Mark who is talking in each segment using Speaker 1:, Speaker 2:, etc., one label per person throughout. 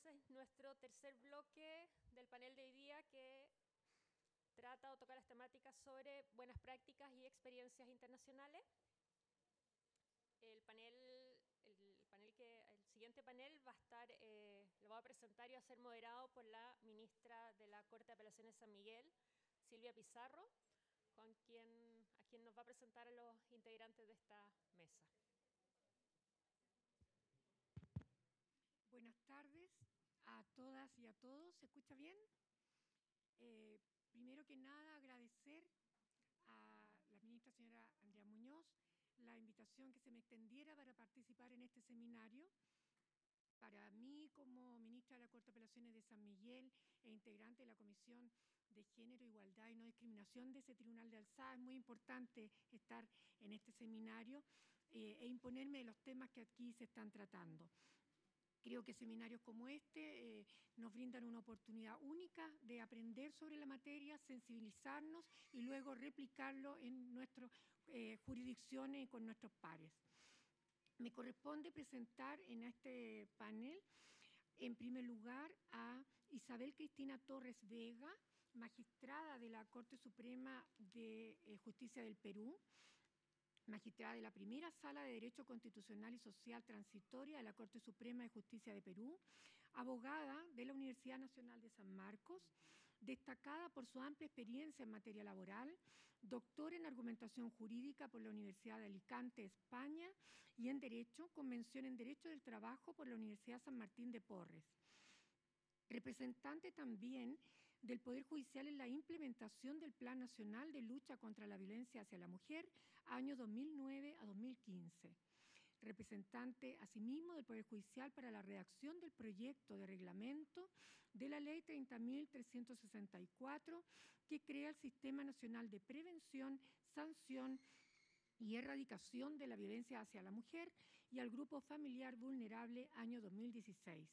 Speaker 1: entonces nuestro tercer bloque del panel de hoy día, que trata o toca las temáticas sobre buenas prácticas y experiencias internacionales. El siguiente panel va a estar, lo va a presentar y va a ser moderado por la ministra de la Corte de Apelaciones de San Miguel, Silvia Pizarro, a quien nos va a presentar a los integrantes de esta mesa.
Speaker 2: Buenas tardes a todas y a todos. ¿Se escucha bien? Primero que nada, agradecer a la ministra señora Andrea Muñoz la invitación que se me extendiera para participar en este seminario. Para mí, como ministra de la Corte de Apelaciones de San Miguel e integrante de la Comisión de Género, Igualdad y No Discriminación de ese Tribunal de Alzada, es muy importante estar en este seminario e imponerme de los temas que aquí se están tratando. Creo que seminarios como este nos brindan una oportunidad única de aprender sobre la materia, sensibilizarnos y luego replicarlo en nuestras jurisdicciones y con nuestros pares. Me corresponde presentar en este panel, en primer lugar, a Isabel Cristina Torres Vega, magistrada de la Corte Suprema de Justicia del Perú, magistrada de la Primera Sala de Derecho Constitucional y Social Transitoria de la Corte Suprema de Justicia de Perú, abogada de la Universidad Nacional de San Marcos, destacada por su amplia experiencia en materia laboral, doctora en argumentación jurídica por la Universidad de Alicante, España, y en Derecho, con mención en Derecho del Trabajo por la Universidad San Martín de Porres. Representante también del Poder Judicial en la implementación del Plan Nacional de Lucha contra la Violencia hacia la Mujer, años 2009 a 2015. Representante, asimismo, del Poder Judicial para la redacción del proyecto de reglamento de la Ley 30.364, que crea el Sistema Nacional de Prevención, Sanción y Erradicación de la Violencia hacia la Mujer y al Grupo Familiar Vulnerable, año 2016.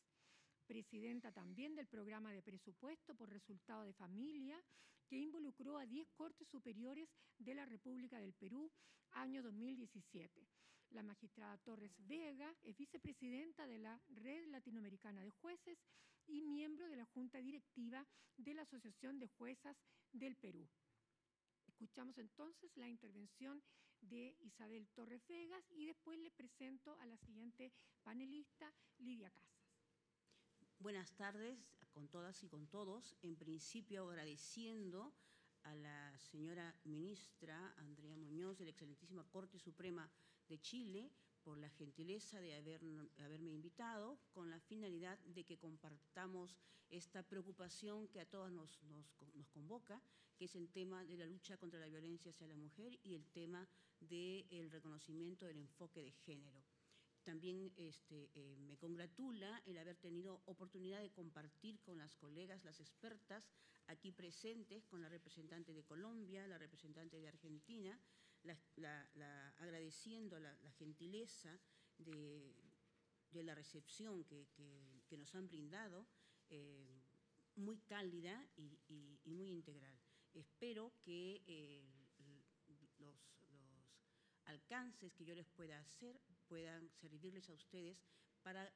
Speaker 2: Presidenta también del programa de presupuesto por resultado de familia, que involucró a 10 Cortes Superiores de la República del Perú, año 2017. La magistrada Torres Vega es vicepresidenta de la Red Latinoamericana de Jueces y miembro de la Junta Directiva de la Asociación de Juezas del Perú. Escuchamos entonces la intervención de Isabel Torres Vega y después le presento a la siguiente panelista, Lidia Casas.
Speaker 3: Buenas tardes con todas y con todos. En principio, agradeciendo a la señora ministra Andrea Muñoz de la excelentísima Corte Suprema de Chile por la gentileza de haberme invitado, con la finalidad de que compartamos esta preocupación que a todas nos convoca, que es el tema de la lucha contra la violencia hacia la mujer y el tema del reconocimiento del enfoque de género. También me congratula el haber tenido oportunidad de compartir con las colegas, las expertas aquí presentes, con la representante de Colombia, la representante de Argentina, agradeciendo la gentileza de la recepción que nos han brindado, muy cálida y muy integral. Espero que los alcances que yo les pueda hacer puedan servirles a ustedes para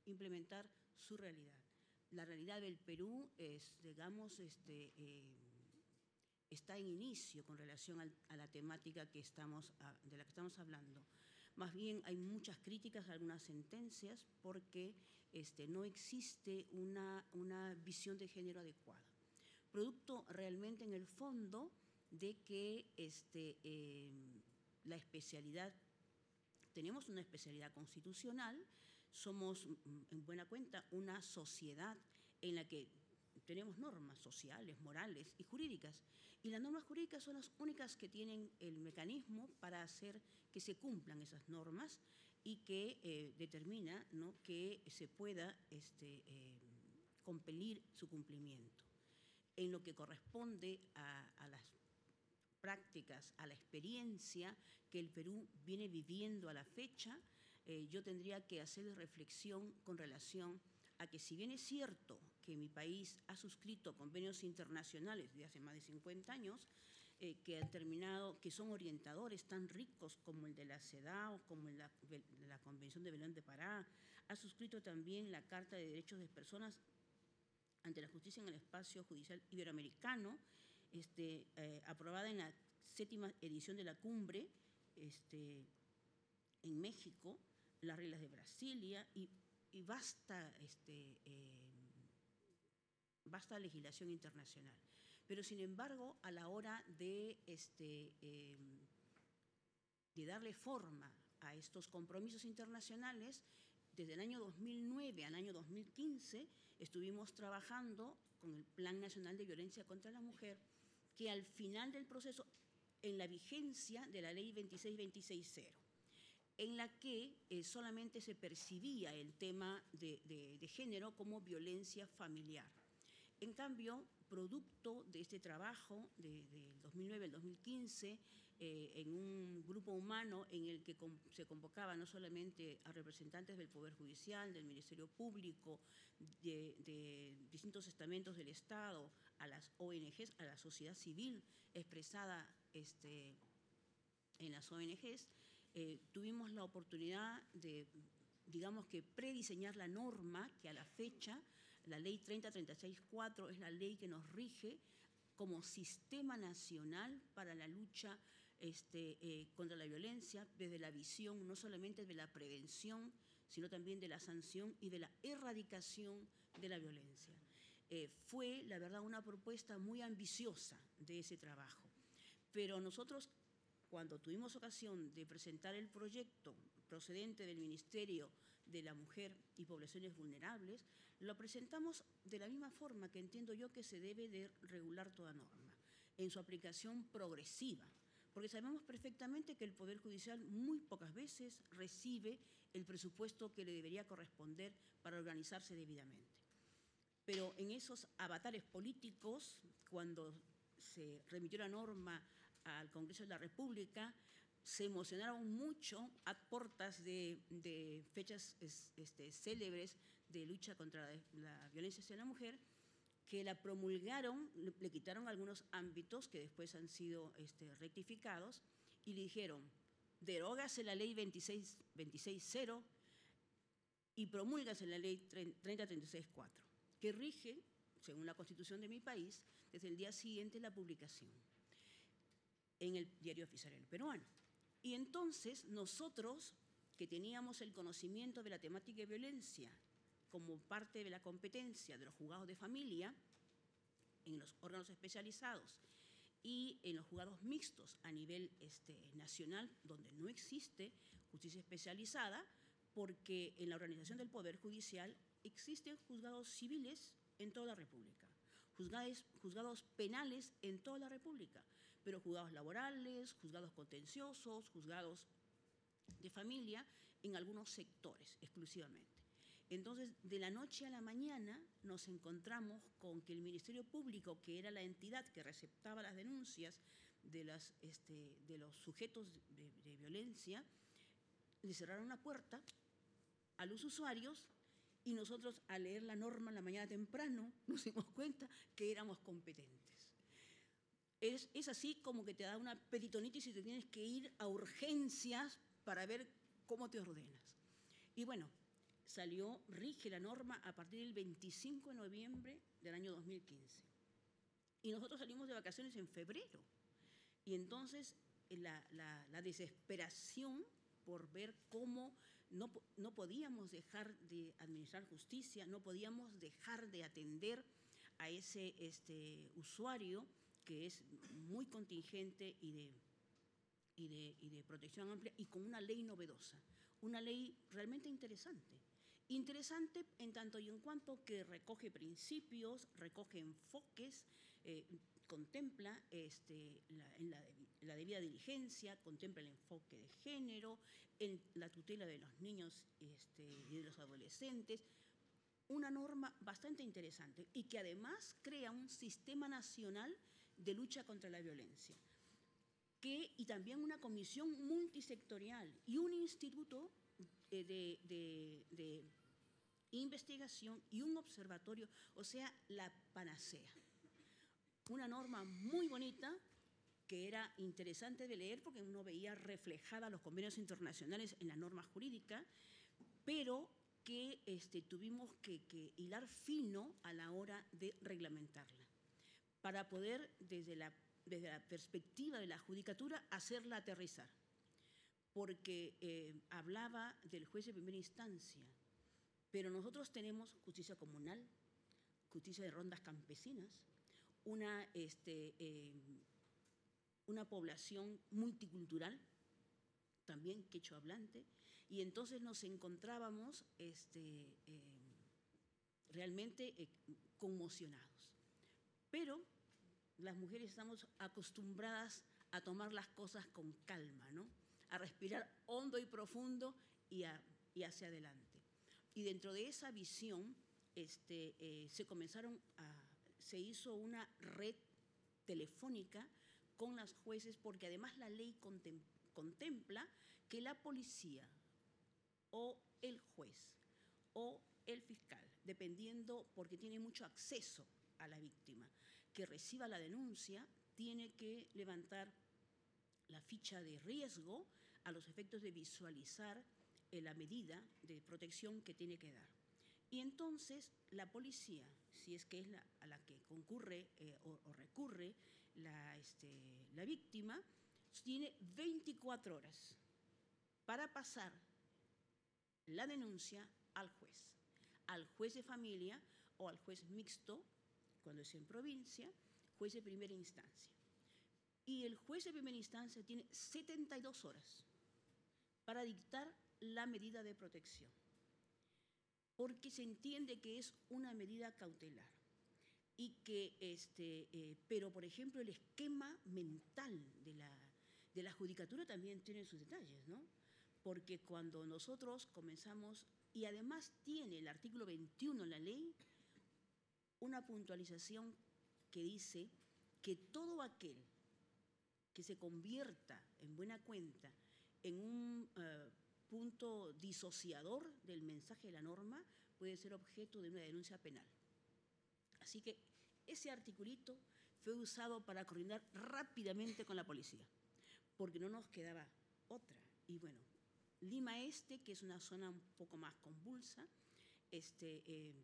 Speaker 3: implementar su realidad. La realidad del Perú es, digamos, está en inicio con relación a la temática de la que estamos hablando. Más bien hay muchas críticas, algunas sentencias, porque no existe una visión de género adecuada. Producto realmente en el fondo de que la especialidad, tenemos una especialidad constitucional, somos en buena cuenta una sociedad en la que tenemos normas sociales, morales y jurídicas, y las normas jurídicas son las únicas que tienen el mecanismo para hacer que se cumplan esas normas y que determina, ¿no?, que se pueda compelir su cumplimiento. En lo que corresponde a las prácticas, a la experiencia que el Perú viene viviendo a la fecha, yo tendría que hacer reflexión con relación a que, si bien es cierto que mi país ha suscrito convenios internacionales de hace más de 50 años, que son orientadores tan ricos como el de la CEDAW, como el de la Convención de Belém de Pará, ha suscrito también la Carta de Derechos de Personas ante la Justicia en el Espacio Judicial Iberoamericano, aprobada en la 7ª edición de la cumbre en México, las reglas de Brasilia y vasta legislación internacional. Pero, sin embargo, a la hora de darle forma a estos compromisos internacionales, desde el año 2009 al año 2015 estuvimos trabajando con el Plan Nacional de Violencia contra la Mujer, que al final del proceso, en la vigencia de la Ley 26260, en la que solamente se percibía el tema de género como violencia familiar. En cambio, producto de este trabajo del 2009 al 2015, en un grupo humano en el que se convocaba no solamente a representantes del Poder Judicial, del Ministerio Público, de distintos estamentos del Estado, a las ONGs, a la sociedad civil expresada en las ONGs, tuvimos la oportunidad de, digamos que, prediseñar la norma que a la fecha, la Ley 30364 es la ley que nos rige como sistema nacional para la lucha contra la violencia, desde la visión no solamente de la prevención, sino también de la sanción y de la erradicación de la violencia. Fue, la verdad, una propuesta muy ambiciosa de ese trabajo, pero nosotros, cuando tuvimos ocasión de presentar el proyecto procedente del Ministerio de la Mujer y Poblaciones Vulnerables, lo presentamos de la misma forma que entiendo yo que se debe de regular toda norma, en su aplicación progresiva, porque sabemos perfectamente que el Poder Judicial muy pocas veces recibe el presupuesto que le debería corresponder para organizarse debidamente. Pero en esos avatares políticos, cuando se remitió la norma al Congreso de la República, se emocionaron mucho a portas de fechas célebres de lucha contra la violencia hacia la mujer, que la promulgaron, le quitaron algunos ámbitos que después han sido rectificados y le dijeron, derógase la ley 26260 y promúlgase la ley 30364, que rige, según la Constitución de mi país, desde el día siguiente la publicación en el Diario Oficial Peruano. Y entonces nosotros, que teníamos el conocimiento de la temática de violencia como parte de la competencia de los juzgados de familia, en los órganos especializados y en los juzgados mixtos a nivel nacional, donde no existe justicia especializada, porque en la organización del Poder Judicial existen juzgados civiles en toda la República, juzgados penales en toda la República, pero juzgados laborales, juzgados contenciosos, juzgados de familia en algunos sectores exclusivamente. Entonces, de la noche a la mañana nos encontramos con que el Ministerio Público, que era la entidad que receptaba las denuncias de los sujetos de violencia, le cerraron la puerta a los usuarios y nosotros, al leer la norma en la mañana temprano, nos dimos cuenta que éramos competentes. Es así como que te da una peritonitis y te tienes que ir a urgencias para ver cómo te ordenas. Y bueno, rige la norma a partir del 25 de noviembre del año 2015. Y nosotros salimos de vacaciones en febrero. Y entonces la desesperación por ver cómo no podíamos dejar de administrar justicia, no podíamos dejar de atender a ese usuario que es muy contingente y de protección amplia, y con una ley novedosa, una ley realmente interesante. Interesante en tanto y en cuanto que recoge principios, recoge enfoques, contempla la debida diligencia, contempla el enfoque de género, la tutela de los niños y de los adolescentes. Una norma bastante interesante y que además crea un sistema nacional de lucha contra la violencia, y también una comisión multisectorial y un instituto de investigación y un observatorio, o sea, la panacea. Una norma muy bonita que era interesante de leer porque uno veía reflejada los convenios internacionales en la norma jurídica, pero que tuvimos que hilar fino a la hora de reglamentarla, para poder, desde la perspectiva de la judicatura, hacerla aterrizar. Porque hablaba del juez de primera instancia, pero nosotros tenemos justicia comunal, justicia de rondas campesinas, una población multicultural, también quechua hablante, y entonces nos encontrábamos realmente conmocionados. Pero las mujeres estamos acostumbradas a tomar las cosas con calma, ¿no? A respirar hondo y profundo y hacia adelante. Y dentro de esa visión se hizo una red telefónica con las jueces, porque además la ley contempla que la policía o el juez o el fiscal, dependiendo, porque tiene mucho acceso a la víctima, que reciba la denuncia, tiene que levantar la ficha de riesgo a los efectos de visualizar la medida de protección que tiene que dar. Y entonces la policía, si es que es a la que concurre o recurre la víctima, tiene 24 horas para pasar la denuncia al juez de familia o al juez mixto, cuando es en provincia, juez de primera instancia. Y el juez de primera instancia tiene 72 horas para dictar la medida de protección, porque se entiende que es una medida cautelar. Y que, pero por ejemplo, el esquema mental de la judicatura también tiene sus detalles, ¿no? Porque cuando nosotros comenzamos, y además tiene el artículo 21 en la ley, una puntualización que dice que todo aquel que se convierta en buena cuenta en un punto disociador del mensaje de la norma puede ser objeto de una denuncia penal. Así que ese articulito fue usado para coordinar rápidamente con la policía, porque no nos quedaba otra. Y bueno, Lima Este, que es una zona un poco más convulsa,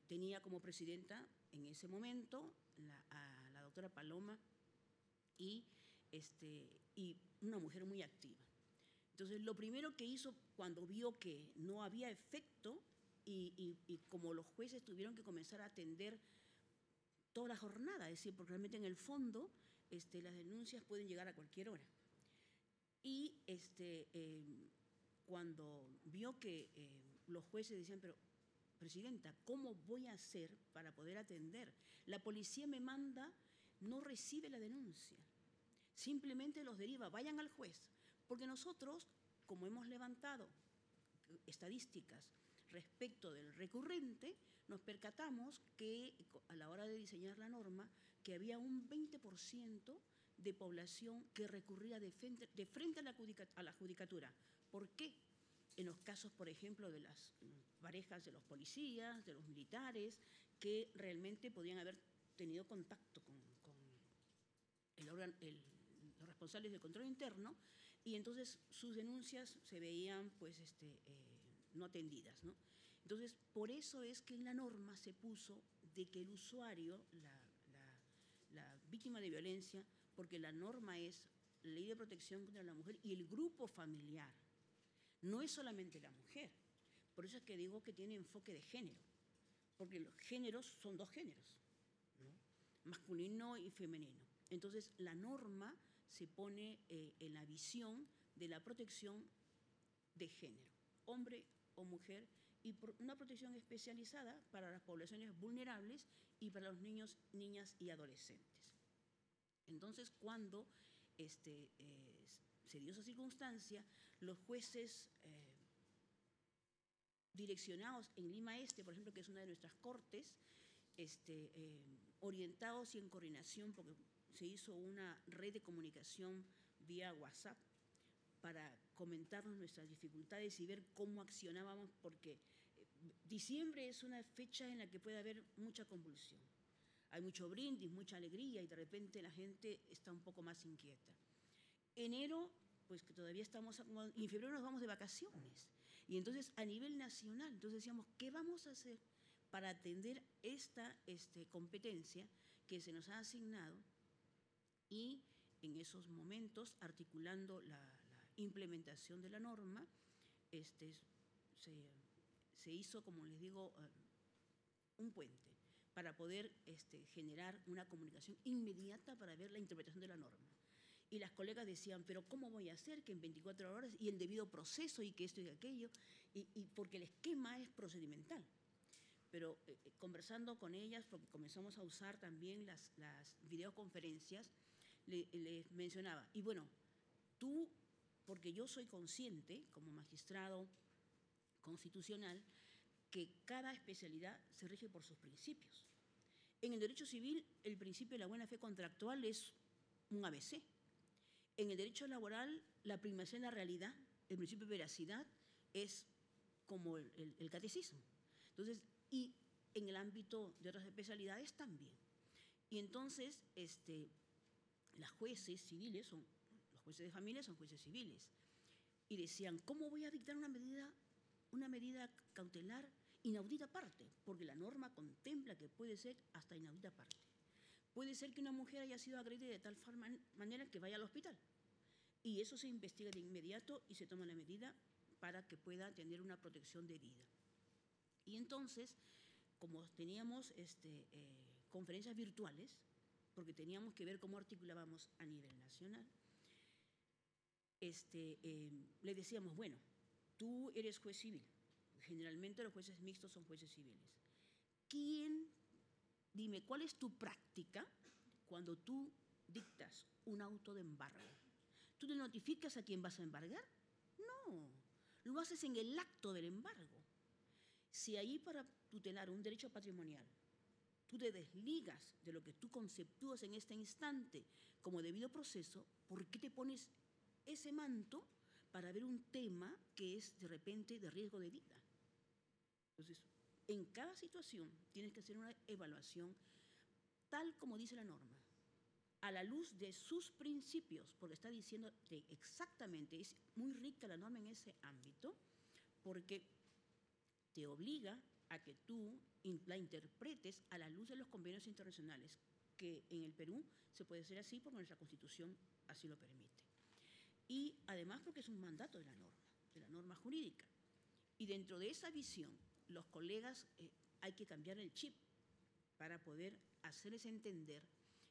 Speaker 3: tenía como presidenta en ese momento a la doctora Paloma y una mujer muy activa. Entonces, lo primero que hizo cuando vio que no había efecto y como los jueces tuvieron que comenzar a atender toda la jornada, es decir, porque realmente en el fondo las denuncias pueden llegar a cualquier hora. Y cuando vio que los jueces decían, pero presidenta, ¿cómo voy a hacer para poder atender? La policía me manda, no recibe la denuncia, simplemente los deriva, vayan al juez, porque nosotros, como hemos levantado estadísticas respecto del recurrente, nos percatamos que a la hora de diseñar la norma, que había un 20% de población que recurría de frente a la judicatura. ¿Por qué? En los casos, por ejemplo, de las parejas de los policías, de los militares, que realmente podían haber tenido contacto con los responsables de control interno, y entonces sus denuncias se veían pues, no atendidas, ¿no? Entonces, por eso es que en la norma se puso de que el usuario, la víctima de violencia, porque la norma es Ley de Protección contra la Mujer y el grupo familiar, no es solamente la mujer. Por eso es que digo que tiene enfoque de género, porque los géneros son dos géneros, ¿no? Masculino y femenino. Entonces, la norma se pone en la visión de la protección de género, hombre o mujer, y una protección especializada para las poblaciones vulnerables y para los niños, niñas y adolescentes. Entonces, cuando se dio esa circunstancia, los jueces direccionados en Lima Este, por ejemplo, que es una de nuestras cortes, orientados y en coordinación, porque se hizo una red de comunicación vía WhatsApp para comentarnos nuestras dificultades y ver cómo accionábamos, porque diciembre es una fecha en la que puede haber mucha convulsión. Hay mucho brindis, mucha alegría y de repente la gente está un poco más inquieta. Enero, pues que todavía estamos, y en febrero nos vamos de vacaciones. Y entonces, a nivel nacional, entonces decíamos, ¿qué vamos a hacer para atender esta competencia que se nos ha asignado? Y en esos momentos, articulando la implementación de la norma, se hizo, como les digo, un puente para poder generar una comunicación inmediata para ver la interpretación de la norma. Y las colegas decían, pero ¿cómo voy a hacer que en 24 horas y el debido proceso y que esto y aquello? Y porque el esquema es procedimental. Pero conversando con ellas, porque comenzamos a usar también las videoconferencias, les mencionaba, y bueno, tú, porque yo soy consciente, como magistrado constitucional, que cada especialidad se rige por sus principios. En el derecho civil, el principio de la buena fe contractual es un ABC. En el derecho laboral, la primacía de la realidad, el principio de veracidad, es como el catecismo. Entonces, y en el ámbito de otras especialidades también. Y entonces, las jueces civiles, los jueces de familia son jueces civiles. Y decían, ¿cómo voy a dictar una medida cautelar inaudita parte? Porque la norma contempla que puede ser hasta inaudita parte. Puede ser que una mujer haya sido agredida de tal manera que vaya al hospital. Y eso se investiga de inmediato y se toma la medida para que pueda tener una protección de vida. Y entonces, como teníamos conferencias virtuales, porque teníamos que ver cómo articulábamos a nivel nacional, le decíamos, bueno, tú eres juez civil. Generalmente los jueces mixtos son jueces civiles. Dime, ¿cuál es tu práctica cuando tú dictas un auto de embargo? ¿Tú le notificas a quién vas a embargar? No, lo haces en el acto del embargo. Si ahí para tutelar un derecho patrimonial tú te desligas de lo que tú conceptúas en este instante como debido proceso, ¿por qué te pones ese manto para ver un tema que es de repente de riesgo de vida? Entonces, en cada situación tienes que hacer una evaluación tal como dice la norma, a la luz de sus principios, porque está diciendo que exactamente, es muy rica la norma en ese ámbito, porque te obliga a que tú la interpretes a la luz de los convenios internacionales, que en el Perú se puede hacer así porque nuestra Constitución así lo permite. Y además porque es un mandato de la norma jurídica. Y dentro de esa visión, los colegas hay que cambiar el chip para poder hacerles entender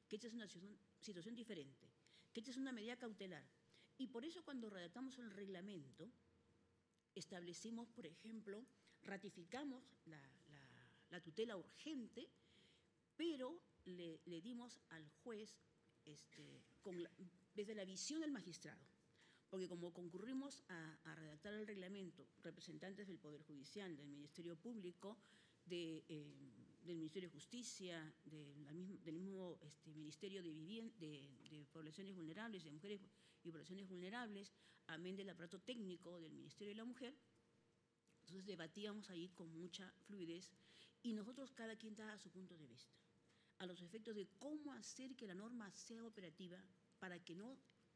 Speaker 3: que esta es una situación diferente, que esta es una medida cautelar. Y por eso cuando redactamos el reglamento, establecimos, por ejemplo, ratificamos la tutela urgente, pero le dimos al juez desde la visión del magistrado. Porque como concurrimos a redactar el reglamento, representantes del Poder Judicial, del Ministerio Público, del Ministerio de Justicia, del mismo Ministerio de Poblaciones Vulnerables, de Mujeres y Poblaciones Vulnerables, amén del aparato técnico del Ministerio de la Mujer, entonces debatíamos ahí con mucha fluidez y nosotros cada quien daba su punto de vista, a los efectos de cómo hacer que la norma sea operativa para que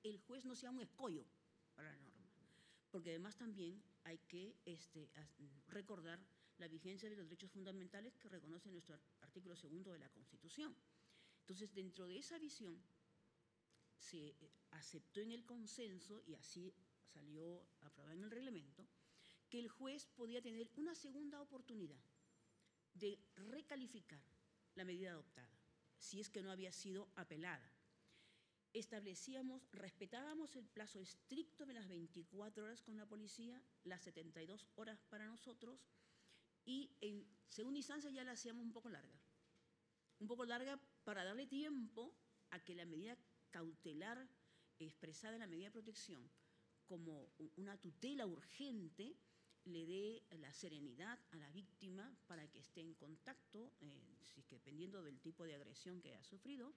Speaker 3: el juez no sea un escollo para la norma. Porque además también hay que recordar la vigencia de los derechos fundamentales que reconoce nuestro artículo 2 de la Constitución. Entonces, dentro de esa visión, se aceptó en el consenso, y así salió aprobado en el reglamento, que el juez podía tener una segunda oportunidad de recalificar la medida adoptada, si es que no había sido apelada. Respetábamos el plazo estricto de las 24 horas con la policía, las 72 horas para nosotros, y en segunda instancia ya la hacíamos un poco larga para darle tiempo a que la medida cautelar expresada en la medida de protección como una tutela urgente le dé la serenidad a la víctima para que esté en contacto, si es que dependiendo del tipo de agresión que ha sufrido,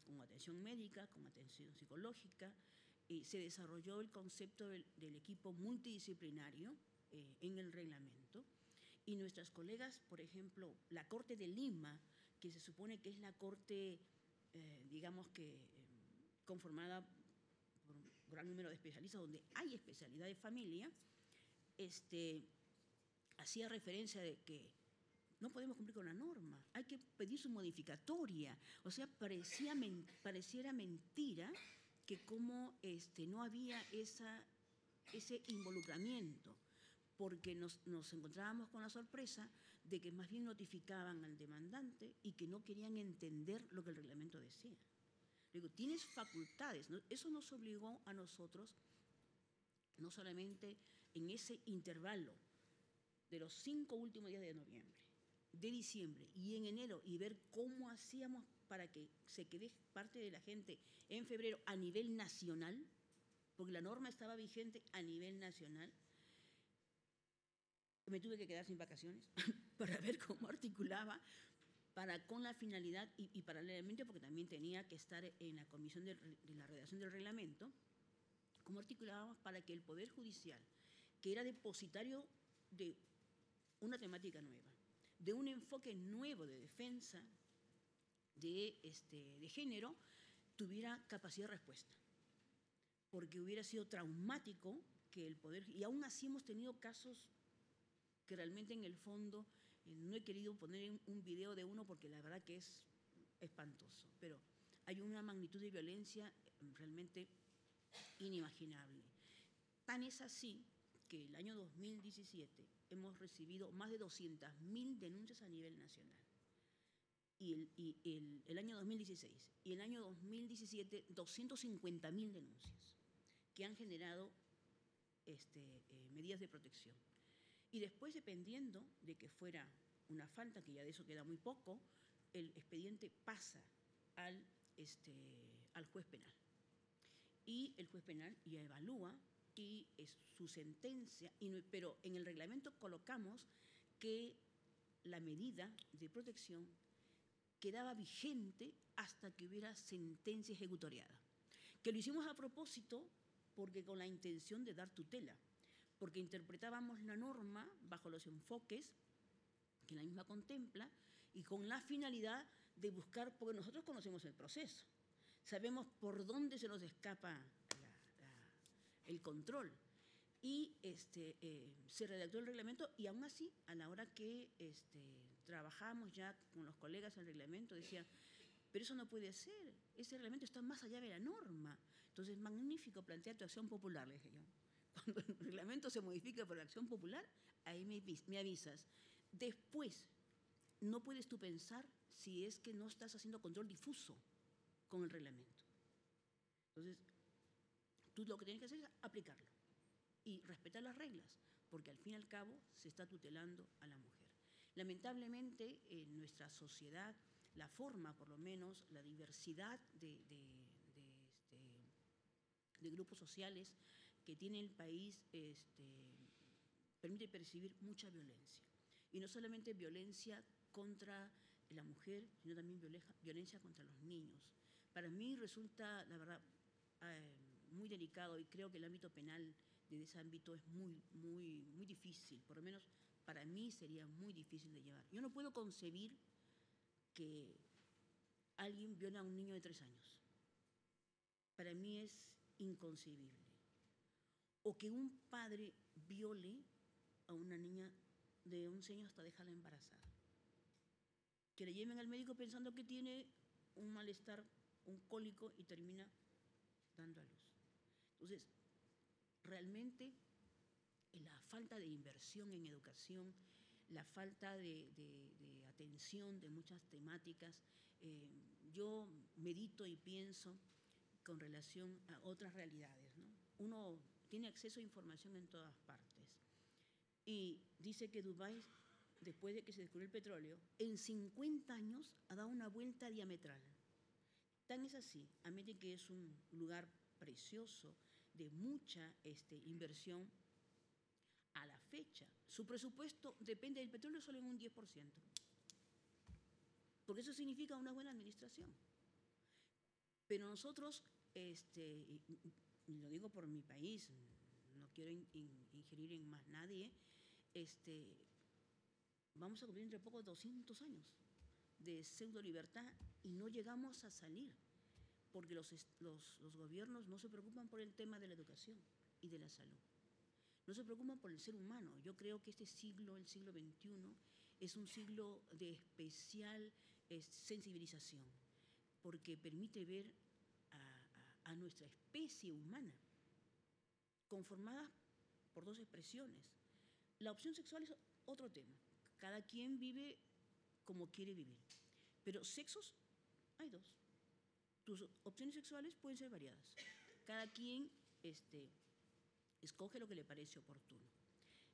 Speaker 3: con atención médica, con atención psicológica. Se desarrolló el concepto del equipo multidisciplinario en el reglamento. Y nuestras colegas, por ejemplo, la Corte de Lima, que se supone que es la Corte, digamos que conformada gran número de especialistas, donde hay especialidad de familia, hacía referencia de que no podemos cumplir con la norma, hay que pedir su modificatoria. O sea, pareciera mentira que como no había ese involucramiento, porque nos encontrábamos con la sorpresa de que más bien notificaban al demandante y que no querían entender lo que el reglamento decía. Digo, tienes facultades, ¿no? Eso nos obligó a nosotros, no solamente en ese intervalo de los 5 últimos días de noviembre, de diciembre y en enero, y ver cómo hacíamos para que se quede parte de la gente en febrero a nivel nacional, porque la norma estaba vigente a nivel nacional. Me tuve que quedar sin vacaciones para ver cómo articulaba con la finalidad y paralelamente, porque también tenía que estar en la comisión de la redacción del reglamento, cómo articulábamos para que el Poder Judicial, que era depositario de una temática nueva, de un enfoque nuevo de defensa de género, tuviera capacidad de respuesta. Porque hubiera sido traumático que el Poder... Y aún así hemos tenido casos que realmente en el fondo no he querido poner un video de uno porque la verdad que es espantoso, pero hay una magnitud de violencia realmente inimaginable. Tan es así que el año 2017 hemos recibido más de 200.000 denuncias a nivel nacional. Y el año 2016 y el año 2017, 250.000 denuncias que han generado medidas de protección. Y después, dependiendo de que fuera una falta, que ya de eso queda muy poco, el expediente pasa al juez penal. Y el juez penal ya evalúa y su sentencia, pero en el reglamento colocamos que la medida de protección quedaba vigente hasta que hubiera sentencia ejecutoriada. Que lo hicimos a propósito porque con la intención de dar tutela, porque interpretábamos la norma bajo los enfoques que la misma contempla y con la finalidad de buscar, porque nosotros conocemos el proceso, sabemos por dónde se nos escapa el control. Y se redactó el reglamento y aún así, a la hora que trabajábamos ya con los colegas en el reglamento, decían, pero eso no puede ser, ese reglamento está más allá de la norma. Entonces, magnífico plantear tu acción popular, le dije yo. Cuando el reglamento se modifica por la acción popular, ahí me avisas. Después, no puedes tú pensar si es que no estás haciendo control difuso con el reglamento. Entonces, tú lo que tienes que hacer es aplicarlo y respetar las reglas, porque al fin y al cabo se está tutelando a la mujer. Lamentablemente, en nuestra sociedad, la forma, por lo menos, la diversidad de grupos sociales que tiene el país permite percibir mucha violencia. Y no solamente violencia contra la mujer, sino también violencia contra los niños. Para mí resulta, la verdad, muy delicado, y creo que el ámbito penal de ese ámbito es muy difícil, por lo menos para mí sería muy difícil de llevar. Yo no puedo concebir que alguien viola a un niño de 3 años. Para mí es inconcebible. O que un padre viole a una niña de 11 años hasta dejarla embarazada. Que le lleven al médico pensando que tiene un malestar, un cólico, y termina dando a luz. Entonces, realmente la falta de inversión en educación, la falta de atención de muchas temáticas, yo medito y pienso con relación a otras realidades, ¿no? Uno tiene acceso a información en todas partes y dice que Dubái, después de que se descubrió el petróleo, en 50 años ha dado una vuelta diametral. Tan es así, a medida que es un lugar precioso, de mucha inversión, a la fecha, su presupuesto depende del petróleo solo en un 10%. Porque eso significa una buena administración. Pero nosotros, y lo digo por mi país, no quiero ingerir en más nadie, vamos a cumplir entre poco 200 años de pseudo libertad y no llegamos a salir. porque los gobiernos no se preocupan por el tema de la educación y de la salud. No se preocupan por el ser humano. Yo creo que este siglo, el siglo XXI, es un siglo de especial sensibilización, porque permite ver a nuestra especie humana conformada por dos expresiones. La opción sexual es otro tema. Cada quien vive como quiere vivir. Pero sexos hay dos. Tus opciones sexuales pueden ser variadas. Cada quien escoge lo que le parece oportuno.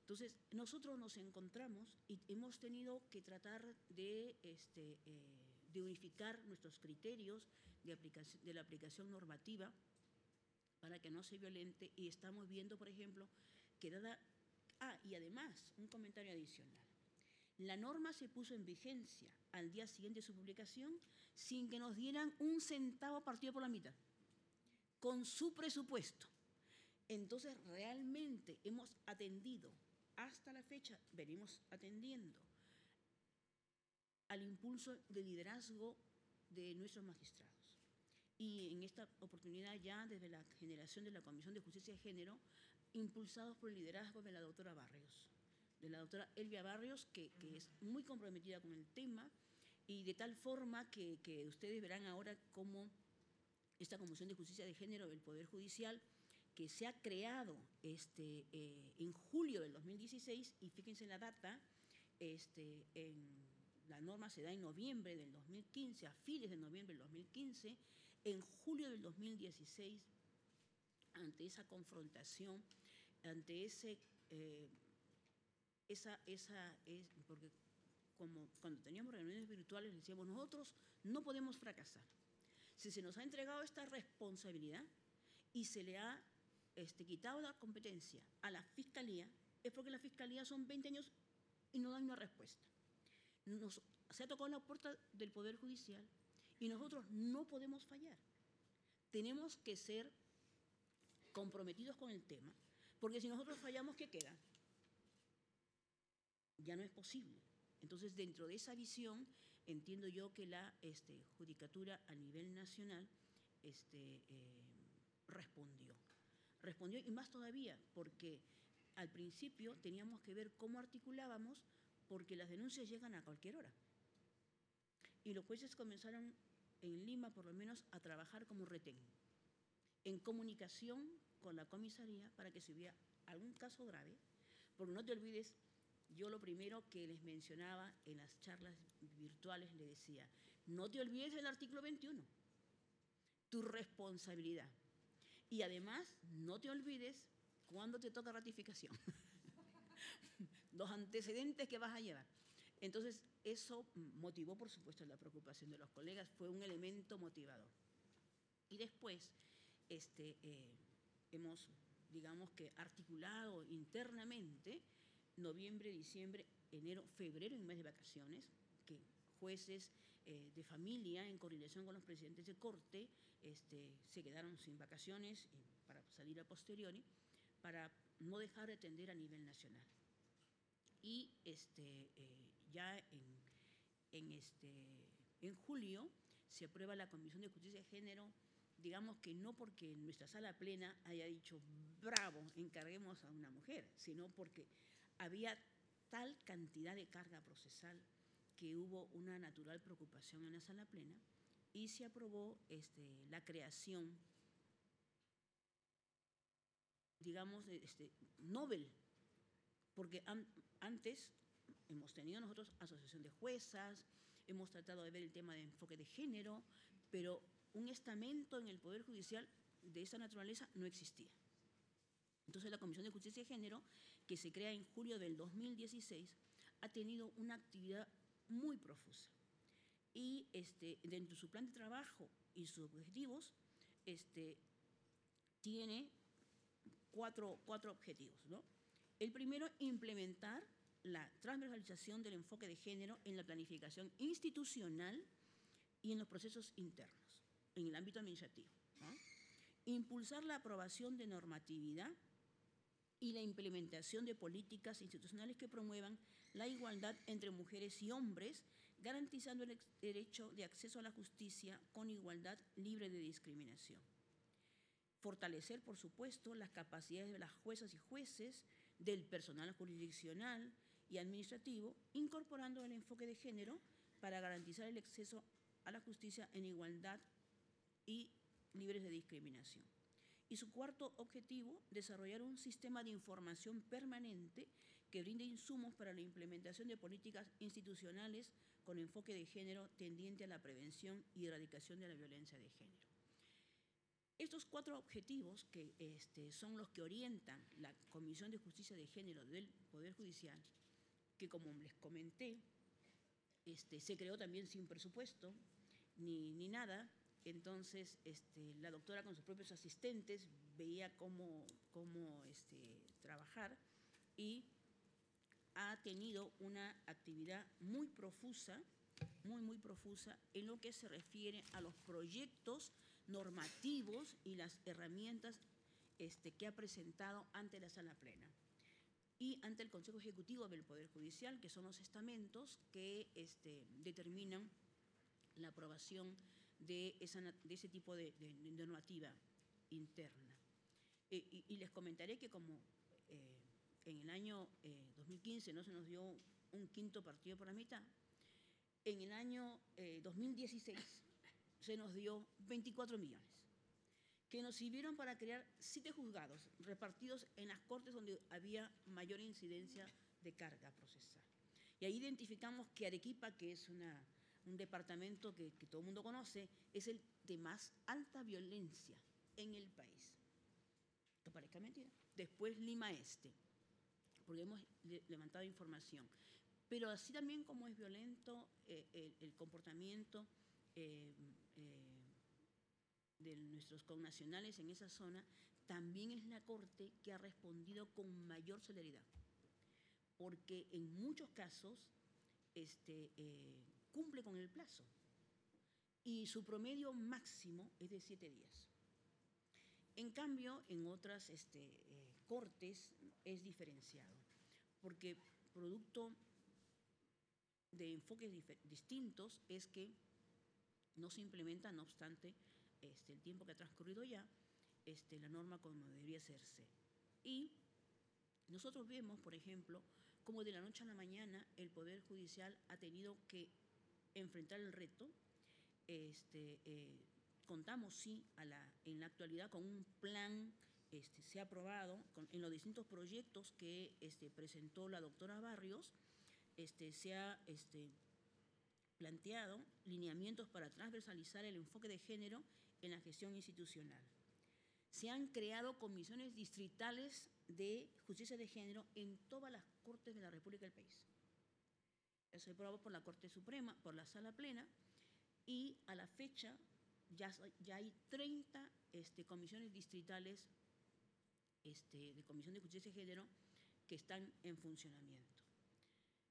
Speaker 3: Entonces, nosotros nos encontramos y hemos tenido que tratar de unificar nuestros criterios de la aplicación normativa para que no se violente, y estamos viendo, por ejemplo, que y además, un comentario adicional. La norma se puso en vigencia al día siguiente de su publicación sin que nos dieran un centavo partido por la mitad, con su presupuesto. Entonces, realmente hemos atendido, hasta la fecha, venimos atendiendo al impulso de liderazgo de nuestros magistrados. Y en esta oportunidad ya desde la generación de la Comisión de Justicia de Género, impulsados por el liderazgo de la doctora Barrios, de la doctora Elvia Barrios, que es muy comprometida con el tema, y de tal forma que ustedes verán ahora cómo esta Comisión de Justicia de Género del Poder Judicial, que se ha creado en julio del 2016, y fíjense la data, la norma se da en noviembre del 2015, a fines de noviembre del 2015, en julio del 2016, ante esa confrontación, ante porque como cuando teníamos reuniones virtuales decíamos, nosotros no podemos fracasar. Si se nos ha entregado esta responsabilidad y se le ha quitado la competencia a la Fiscalía, es porque la Fiscalía son 20 años y no dan una respuesta. Se ha tocado la puerta del Poder Judicial y nosotros no podemos fallar. Tenemos que ser comprometidos con el tema, porque si nosotros fallamos, ¿qué queda? Ya no es posible. Entonces, dentro de esa visión, entiendo yo que la judicatura a nivel nacional respondió, y más todavía, porque al principio teníamos que ver cómo articulábamos, porque las denuncias llegan a cualquier hora. Y los jueces comenzaron en Lima, por lo menos, a trabajar como retén, en comunicación con la comisaría para que si hubiera algún caso grave, porque no te olvides, yo lo primero que les mencionaba en las charlas virtuales, le decía, no te olvides del artículo 21, tu responsabilidad. Y además, no te olvides cuándo te toca ratificación, los antecedentes que vas a llevar. Entonces, eso motivó, por supuesto, la preocupación de los colegas, fue un elemento motivador. Y después, hemos, digamos que articulado internamente, noviembre, diciembre, enero, febrero, en mes de vacaciones, que jueces de familia, en coordinación con los presidentes de corte, se quedaron sin vacaciones para salir a posteriori, para no dejar de atender a nivel nacional. Y ya en julio se aprueba la Comisión de Justicia de Género, digamos que no porque nuestra sala plena haya dicho, bravo, encarguemos a una mujer, sino porque había tal cantidad de carga procesal que hubo una natural preocupación en la sala plena y se aprobó la creación, digamos, Nobel, porque antes hemos tenido nosotros asociación de juezas, hemos tratado de ver el tema de enfoque de género, pero un estamento en el Poder Judicial de esa naturaleza no existía. Entonces la Comisión de Justicia de Género, que se crea en julio del 2016, ha tenido una actividad muy profusa. Y dentro de su plan de trabajo y sus objetivos, tiene cuatro objetivos, ¿no? El primero, implementar la transversalización del enfoque de género en la planificación institucional y en los procesos internos, en el ámbito administrativo, ¿no? Impulsar la aprobación de normatividad y la implementación de políticas institucionales que promuevan la igualdad entre mujeres y hombres, garantizando el derecho de acceso a la justicia con igualdad, libre de discriminación. Fortalecer, por supuesto, las capacidades de las juezas y jueces, del personal jurisdiccional y administrativo, incorporando el enfoque de género para garantizar el acceso a la justicia en igualdad y libres de discriminación. Y su cuarto objetivo, desarrollar un sistema de información permanente que brinde insumos para la implementación de políticas institucionales con enfoque de género tendiente a la prevención y erradicación de la violencia de género. Estos 4 objetivos, que son los que orientan la Comisión de Justicia de Género del Poder Judicial, que como les comenté, se creó también sin presupuesto ni nada. Entonces, la doctora con sus propios asistentes veía cómo trabajar y ha tenido una actividad muy profusa en lo que se refiere a los proyectos normativos y las herramientas que ha presentado ante la Sala Plena y ante el Consejo Ejecutivo del Poder Judicial, que son los estamentos que determinan la aprobación de ese tipo de normativa interna. Y les comentaré que como en el año 2015 no se nos dio un quinto partido por la mitad, en el año 2016 se nos dio 24 millones, que nos sirvieron para crear 7 juzgados repartidos en las cortes donde había mayor incidencia de carga procesal. Y ahí identificamos que Arequipa, que es un departamento que todo el mundo conoce, es el de más alta violencia en el país. Que parezca mentira. Después Lima Este, porque hemos levantado información. Pero así también como es violento el comportamiento de nuestros connacionales en esa zona, también es la Corte que ha respondido con mayor celeridad, porque en muchos casos cumple con el plazo y su promedio máximo es de 7 días. En cambio, en otras cortes es diferenciado, porque producto de enfoques distintos es que no se implementa, no obstante el tiempo que ha transcurrido ya, la norma como debería hacerse. Y nosotros vemos, por ejemplo, cómo de la noche a la mañana el Poder Judicial ha tenido que enfrentar el reto. Contamos, sí, en la actualidad con un plan, se ha aprobado en los distintos proyectos que presentó la doctora Barrios. Se ha planteado lineamientos para transversalizar el enfoque de género en la gestión institucional. Se han creado comisiones distritales de justicia de género en todas las cortes de la República del país. Eso es aprobado por la Corte Suprema, por la Sala Plena, y a la fecha ya hay 30 comisiones distritales de Comisión de Justicia de Género que están en funcionamiento.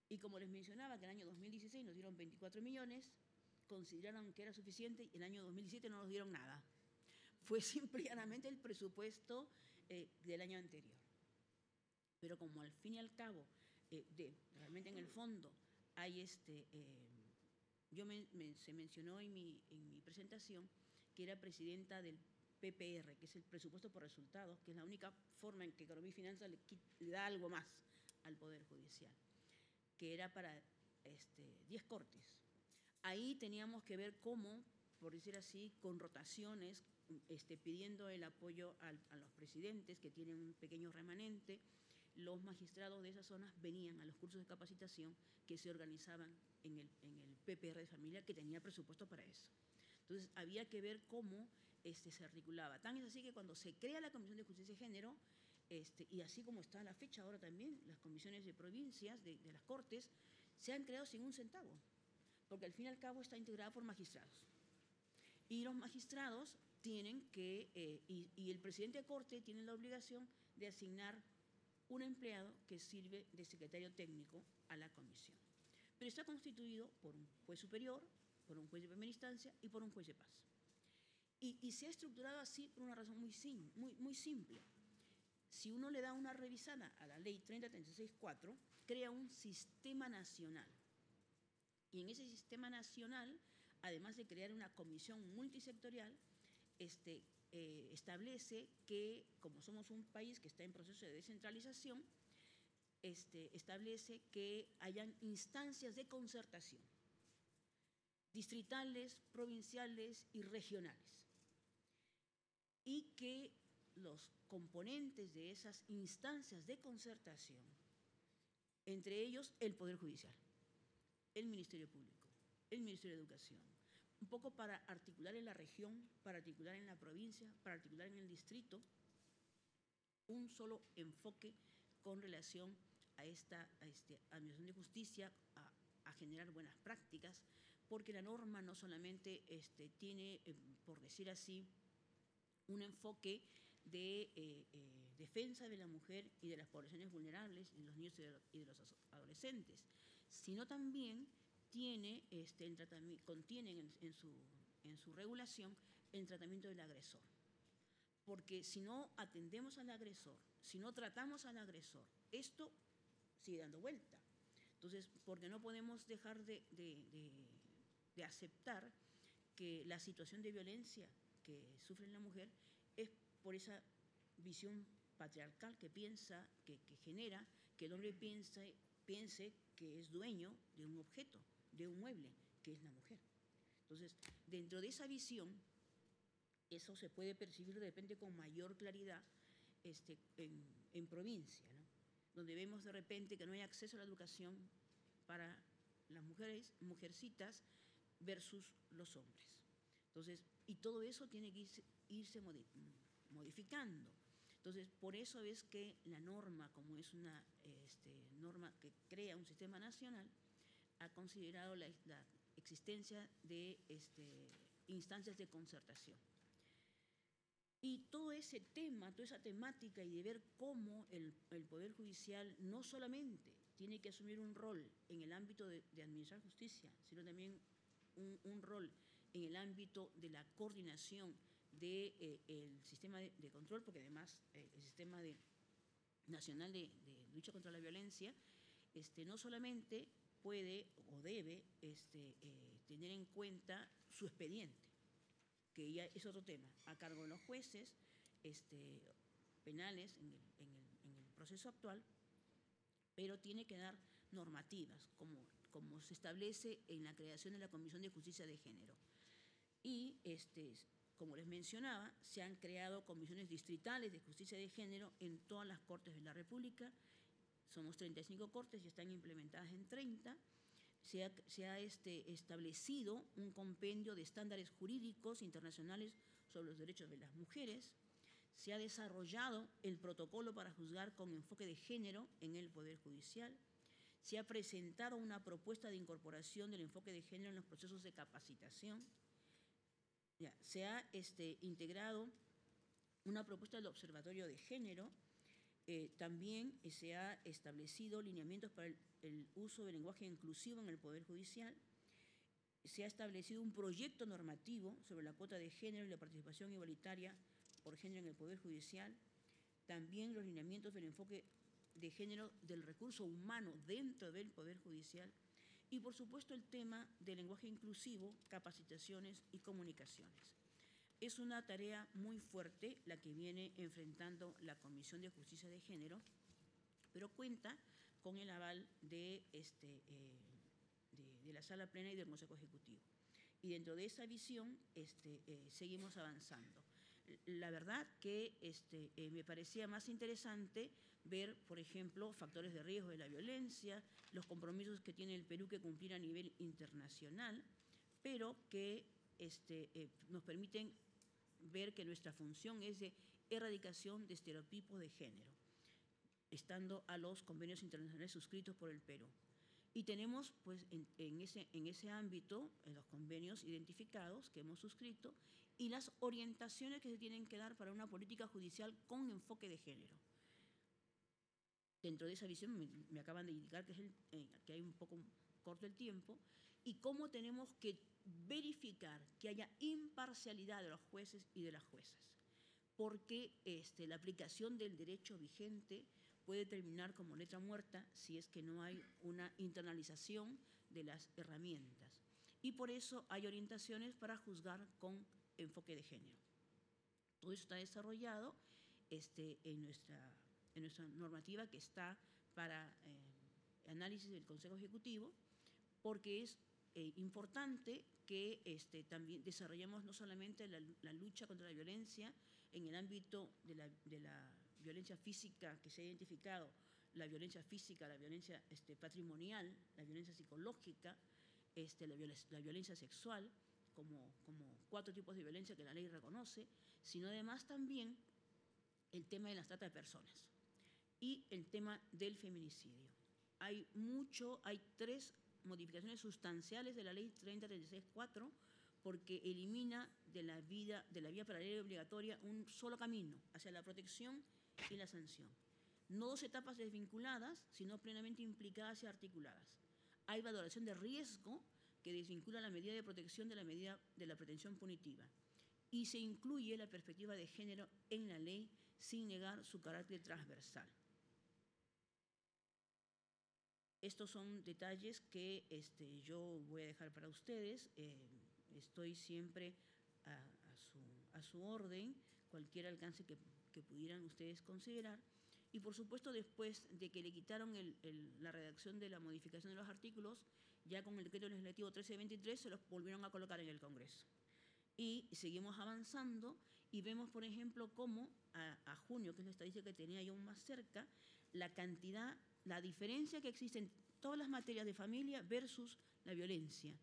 Speaker 3: Y como les mencionaba, que en el año 2016 nos dieron 24 millones, consideraron que era suficiente y en el año 2017 no nos dieron nada. Fue simplemente el presupuesto del año anterior. Pero como al fin y al cabo, realmente en el fondo, hay se mencionó en mi presentación que era presidenta del PPR, que es el presupuesto por resultados, que es la única forma en que Economía y Finanzas le da algo más al Poder Judicial, que era para 10 cortes. Ahí teníamos que ver cómo, por decir así, con rotaciones, pidiendo el apoyo a los presidentes que tienen un pequeño remanente. Los magistrados de esas zonas venían a los cursos de capacitación que se organizaban en el PPR de familia, que tenía presupuesto para eso. Entonces, había que ver cómo se articulaba. Tan es así que cuando se crea la Comisión de Justicia de Género, y así como está a la fecha ahora también, las comisiones de provincias, de las cortes, se han creado sin un centavo, porque al fin y al cabo está integrada por magistrados. Y los magistrados tienen que, y el presidente de corte tiene la obligación de asignar un empleado que sirve de secretario técnico a la comisión. Pero está constituido por un juez superior, por un juez de primera instancia y por un juez de paz. Y se ha estructurado así por una razón muy simple. Si uno le da una revisada a la ley 3036-4, crea un sistema nacional Y en ese sistema nacional, además de crear una comisión multisectorial, establece que, como somos un país que está en proceso de descentralización, establece que hayan instancias de concertación, distritales, provinciales y regionales, y que los componentes de esas instancias de concertación, entre ellos el Poder Judicial, el Ministerio Público, el Ministerio de Educación, un poco para articular en la región, para articular en la provincia, para articular en el distrito, un solo enfoque con relación a esta administración de justicia, a generar buenas prácticas, porque la norma no solamente tiene, por decir así, un enfoque de defensa de la mujer y de las poblaciones vulnerables, de los niños y de los adolescentes, sino también tiene, contiene en su regulación el tratamiento del agresor. Porque si no atendemos al agresor, si no tratamos al agresor, esto sigue dando vuelta. Entonces, porque no podemos dejar de aceptar que la situación de violencia que sufre la mujer es por esa visión patriarcal que piensa, que genera que el hombre piense que es dueño de un objeto, de un mueble, que es la mujer. Entonces, dentro de esa visión, eso se puede percibir de repente con mayor claridad en provincia, ¿no? Donde vemos de repente que no hay acceso a la educación para las mujeres, mujercitas, versus los hombres. Entonces, y todo eso tiene que irse modificando. Entonces, por eso es que la norma, como es una norma que crea un sistema nacional, ha considerado la existencia de instancias de concertación. Y todo ese tema, toda esa temática y de ver cómo el Poder Judicial no solamente tiene que asumir un rol en el ámbito de administrar justicia, sino también un rol en el ámbito de la coordinación del sistema de control, porque además el sistema nacional de lucha contra la violencia no solamente puede o debe tener en cuenta su expediente, que ya es otro tema, a cargo de los jueces penales en el proceso actual, pero tiene que dar normativas, como se establece en la creación de la Comisión de Justicia de Género. Y, como les mencionaba, se han creado comisiones distritales de justicia de género en todas las cortes de la República. Somos 35 cortes y están implementadas en 30. Se ha establecido un compendio de estándares jurídicos internacionales sobre los derechos de las mujeres. Se ha desarrollado el protocolo para juzgar con enfoque de género en el Poder Judicial. Se ha presentado una propuesta de incorporación del enfoque de género en los procesos de capacitación. Se ha integrado una propuesta del Observatorio de Género. También se ha establecido lineamientos para el uso del lenguaje inclusivo en el Poder Judicial. Se ha establecido un proyecto normativo sobre la cuota de género y la participación igualitaria por género en el Poder Judicial. También los lineamientos del enfoque de género del recurso humano dentro del Poder Judicial. Y, por supuesto, el tema del lenguaje inclusivo, capacitaciones y comunicaciones. Es una tarea muy fuerte la que viene enfrentando la Comisión de Justicia de Género, pero cuenta con el aval de la Sala Plena y del Consejo Ejecutivo. Y dentro de esa visión seguimos avanzando. La verdad que me parecía más interesante ver, por ejemplo, factores de riesgo de la violencia, los compromisos que tiene el Perú que cumplir a nivel internacional, pero que nos permiten ver que nuestra función es de erradicación de estereotipos de género, estando a los convenios internacionales suscritos por el Perú. Y tenemos, pues, en ese ámbito, los convenios identificados que hemos suscrito y las orientaciones que se tienen que dar para una política judicial con enfoque de género. Dentro de esa visión me acaban de indicar que hay un poco corto el tiempo, y cómo tenemos que verificar que haya imparcialidad de los jueces y de las juezas, porque la aplicación del derecho vigente puede terminar como letra muerta si es que no hay una internalización de las herramientas. Y por eso hay orientaciones para juzgar con enfoque de género. Todo eso está desarrollado en nuestra normativa que está para análisis del Consejo Ejecutivo, porque es importante que también desarrollemos no solamente la lucha contra la violencia en el ámbito de la violencia física que se ha identificado, la violencia física, la violencia patrimonial, la violencia psicológica, la violencia sexual, como 4 tipos de violencia que la ley reconoce, sino además también el tema de la trata de personas y el tema del feminicidio. Hay 3 modificaciones sustanciales de la ley 3036-4 porque elimina de la vía paralela y obligatoria un solo camino hacia la protección y la sanción. No 2 etapas desvinculadas, sino plenamente implicadas y articuladas. Hay valoración de riesgo que desvincula la medida de protección de la medida de la pretensión punitiva. Y se incluye la perspectiva de género en la ley sin negar su carácter transversal. Estos son detalles que yo voy a dejar para ustedes. Estoy siempre a su orden, cualquier alcance que pudieran ustedes considerar. Y por supuesto, después de que le quitaron la redacción de la modificación de los artículos, ya con el decreto legislativo 1323 se los volvieron a colocar en el Congreso. Y seguimos avanzando y vemos, por ejemplo, cómo a junio, que es la estadística que tenía yo más cerca, la diferencia que existe en todas las materias de familia versus la violencia.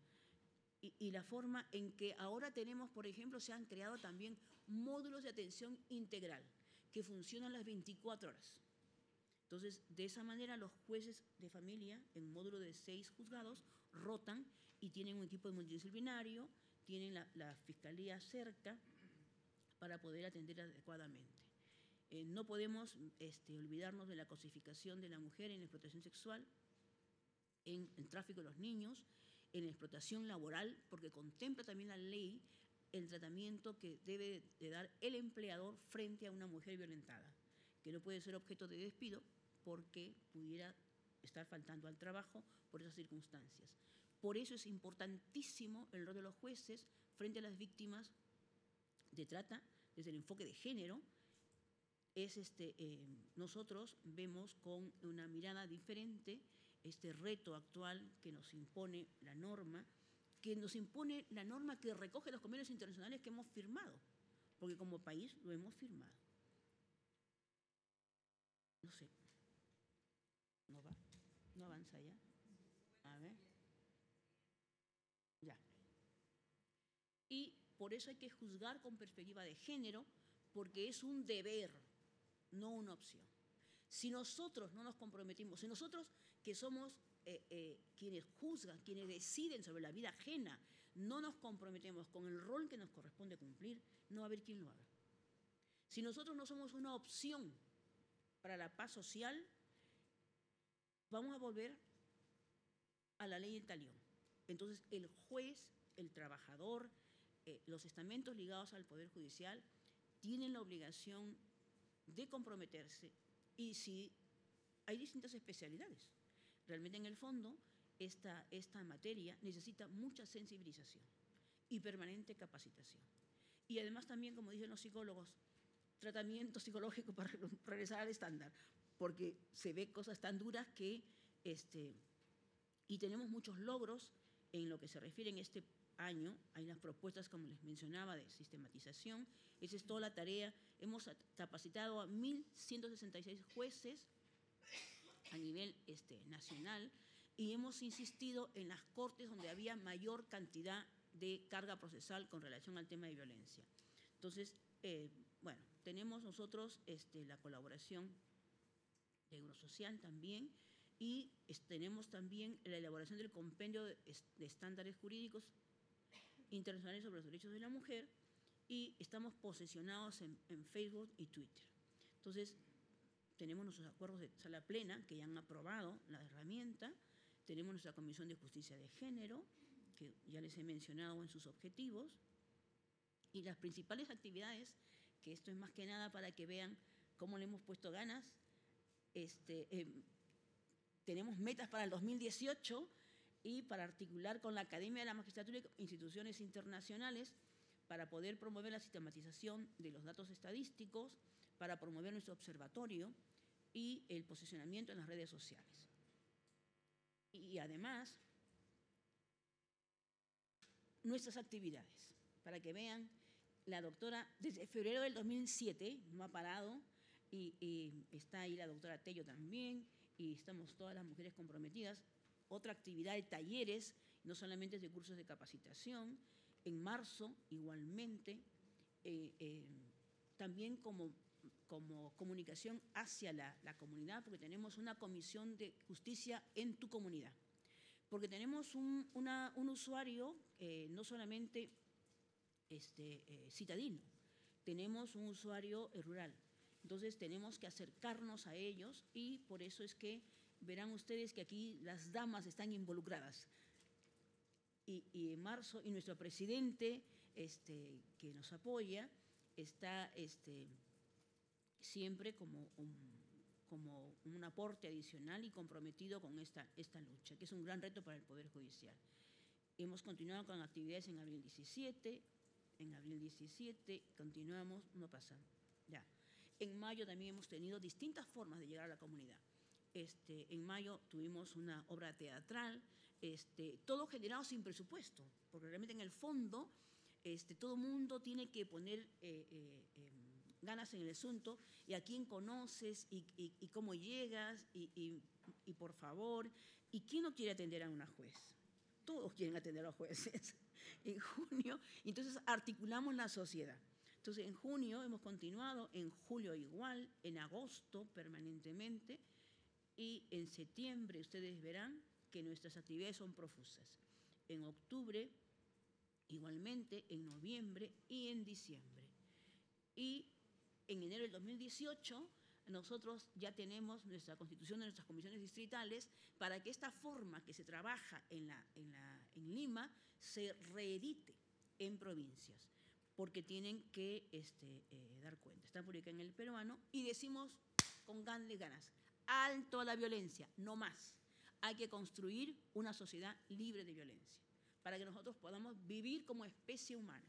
Speaker 3: Y la forma en que ahora tenemos, por ejemplo, se han creado también módulos de atención integral que funcionan las 24 horas. Entonces, de esa manera los jueces de familia, en módulo de 6 juzgados, rotan y tienen un equipo multidisciplinario, tienen la fiscalía cerca para poder atender adecuadamente. No podemos olvidarnos de la cosificación de la mujer en la explotación sexual, en el tráfico de los niños, en la explotación laboral, porque contempla también la ley el tratamiento que debe de dar el empleador frente a una mujer violentada, que no puede ser objeto de despido porque pudiera estar faltando al trabajo por esas circunstancias. Por eso es importantísimo el rol de los jueces frente a las víctimas de trata desde el enfoque de género. Nosotros vemos con una mirada diferente este reto actual que nos impone la norma, que recoge los convenios internacionales que hemos firmado, porque como país lo hemos firmado. No sé. ¿No va? ¿No avanza ya? A ver. Ya. Y por eso hay que juzgar con perspectiva de género, porque es un deber, no una opción. Si nosotros no nos comprometimos, si nosotros que somos quienes juzgan, quienes deciden sobre la vida ajena, no nos comprometemos con el rol que nos corresponde cumplir, no va a haber quien lo haga. Si nosotros no somos una opción para la paz social, vamos a volver a la ley del talión. Entonces, el juez, el trabajador, los estamentos ligados al Poder Judicial tienen la obligación de comprometerse, y si hay distintas especialidades. Realmente, en el fondo, esta materia necesita mucha sensibilización y permanente capacitación. Y además también, como dicen los psicólogos, tratamiento psicológico para regresar al estándar, porque se ve cosas tan duras que y tenemos muchos logros en lo que se refiere en este año. Hay las propuestas, como les mencionaba, de sistematización. Esa es toda la tarea. Hemos capacitado a 1.166 jueces a nivel nacional y hemos insistido en las cortes donde había mayor cantidad de carga procesal con relación al tema de violencia. Entonces, bueno, tenemos nosotros la colaboración de Eurosocial también, y tenemos también la elaboración del compendio de estándares jurídicos internacionales sobre los derechos de la mujer, y estamos posesionados en Facebook y Twitter. Entonces, tenemos nuestros acuerdos de sala plena que ya han aprobado la herramienta, tenemos nuestra Comisión de Justicia de Género, que ya les he mencionado en sus objetivos, y las principales actividades, que esto es más que nada para que vean cómo le hemos puesto ganas. Tenemos metas para el 2018, y para articular con la Academia de la Magistratura e instituciones internacionales para poder promover la sistematización de los datos estadísticos, para promover nuestro observatorio y el posicionamiento en las redes sociales. Y además, nuestras actividades, para que vean, la doctora, desde febrero del 2007, no ha parado, y está ahí la doctora Tello también, y estamos todas las mujeres comprometidas. Otra actividad de talleres, no solamente de cursos de capacitación. En marzo, igualmente, también como comunicación hacia la comunidad, porque tenemos una comisión de justicia en tu comunidad. Porque tenemos un usuario no solamente citadino, tenemos un usuario rural. Entonces tenemos que acercarnos a ellos y por eso es que verán ustedes que aquí las damas están involucradas. Y en marzo, y nuestro presidente que nos apoya, está siempre como un aporte adicional y comprometido con esta lucha, que es un gran reto para el Poder Judicial. Hemos continuado con actividades en abril 17, continuamos, no pasa, ya. En mayo también hemos tenido distintas formas de llegar a la comunidad. En mayo tuvimos una obra teatral, todo generado sin presupuesto, porque realmente en el fondo todo el mundo tiene que poner ganas en el asunto, y a quién conoces, y cómo llegas, y por favor, y quién no quiere atender a una juez. Todos quieren atender a los jueces. En junio, entonces articulamos la sociedad. Entonces en junio hemos continuado, en julio igual, en agosto permanentemente, y en septiembre ustedes verán que nuestras actividades son profusas. En octubre igualmente, en noviembre y en diciembre. Y en enero del 2018 nosotros ya tenemos nuestra constitución de nuestras comisiones distritales para que esta forma que se trabaja en Lima se reedite en provincias, porque tienen que dar cuenta. Está publicada en El Peruano y decimos con ganas, alto a la violencia, no más. Hay que construir una sociedad libre de violencia para que nosotros podamos vivir como especie humana,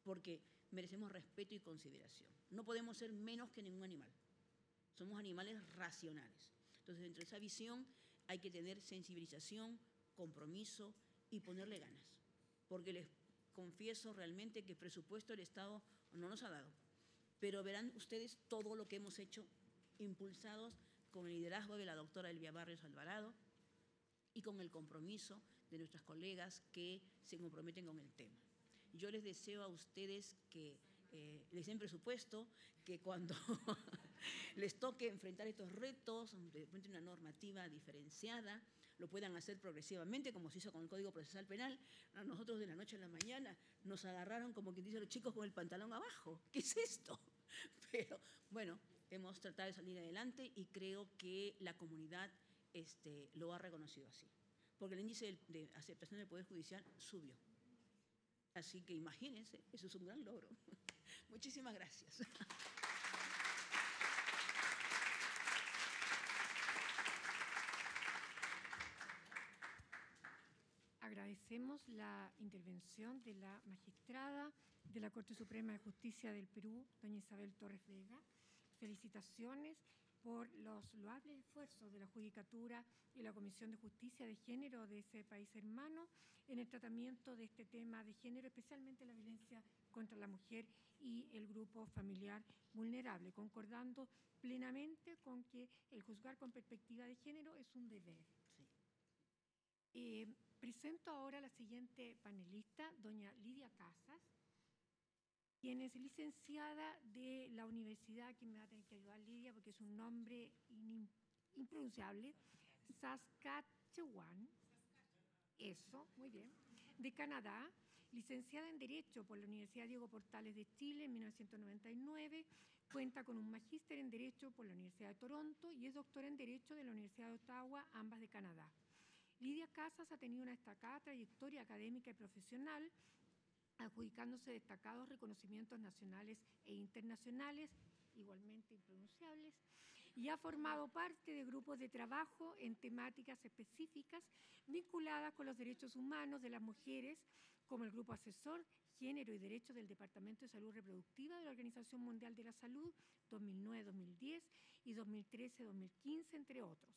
Speaker 3: porque merecemos respeto y consideración. No podemos ser menos que ningún animal. Somos animales racionales. Entonces, dentro de esa visión hay que tener sensibilización, compromiso y ponerle ganas. Porque les confieso realmente que presupuesto el Estado no nos ha dado. Pero verán ustedes todo lo que hemos hecho, impulsados con el liderazgo de la doctora Elvia Barrios Alvarado y con el compromiso de nuestras colegas que se comprometen con el tema. Yo les deseo a ustedes que les den presupuesto, que cuando les toque enfrentar estos retos, de repente una normativa diferenciada, lo puedan hacer progresivamente, como se hizo con el Código Procesal Penal. A nosotros de la noche a la mañana nos agarraron, como quien dice, los chicos con el pantalón abajo. ¿Qué es esto? Pero bueno, hemos tratado de salir adelante y creo que la comunidad lo ha reconocido así. Porque el índice de aceptación del Poder Judicial subió. Así que imagínense, eso es un gran logro. Muchísimas gracias.
Speaker 2: Agradecemos la intervención de la magistrada de la Corte Suprema de Justicia del Perú, doña Isabel Torres Vega. Felicitaciones por los loables esfuerzos de la Judicatura y la Comisión de Justicia de Género de ese país hermano en el tratamiento de este tema de género, especialmente la violencia contra la mujer y el grupo familiar vulnerable, concordando plenamente con que el juzgar con perspectiva de género es un deber. Sí. Presento ahora a la siguiente panelista, doña Lidia Casas, quien es licenciada de la universidad, que me va a tener que ayudar Lidia porque es un nombre impronunciable, Saskatchewan, eso, muy bien, de Canadá, licenciada en Derecho por la Universidad Diego Portales de Chile en 1999, cuenta con un magíster en Derecho por la Universidad de Toronto y es doctora en Derecho de la Universidad de Ottawa, ambas de Canadá. Lidia Casas ha tenido una destacada trayectoria académica y profesional, adjudicándose destacados reconocimientos nacionales e internacionales, igualmente impronunciables, y ha formado parte de grupos de trabajo en temáticas específicas vinculadas con los derechos humanos de las mujeres, como el Grupo Asesor Género y Derechos del Departamento de Salud Reproductiva de la Organización Mundial de la Salud 2009-2010 y 2013-2015, entre otros.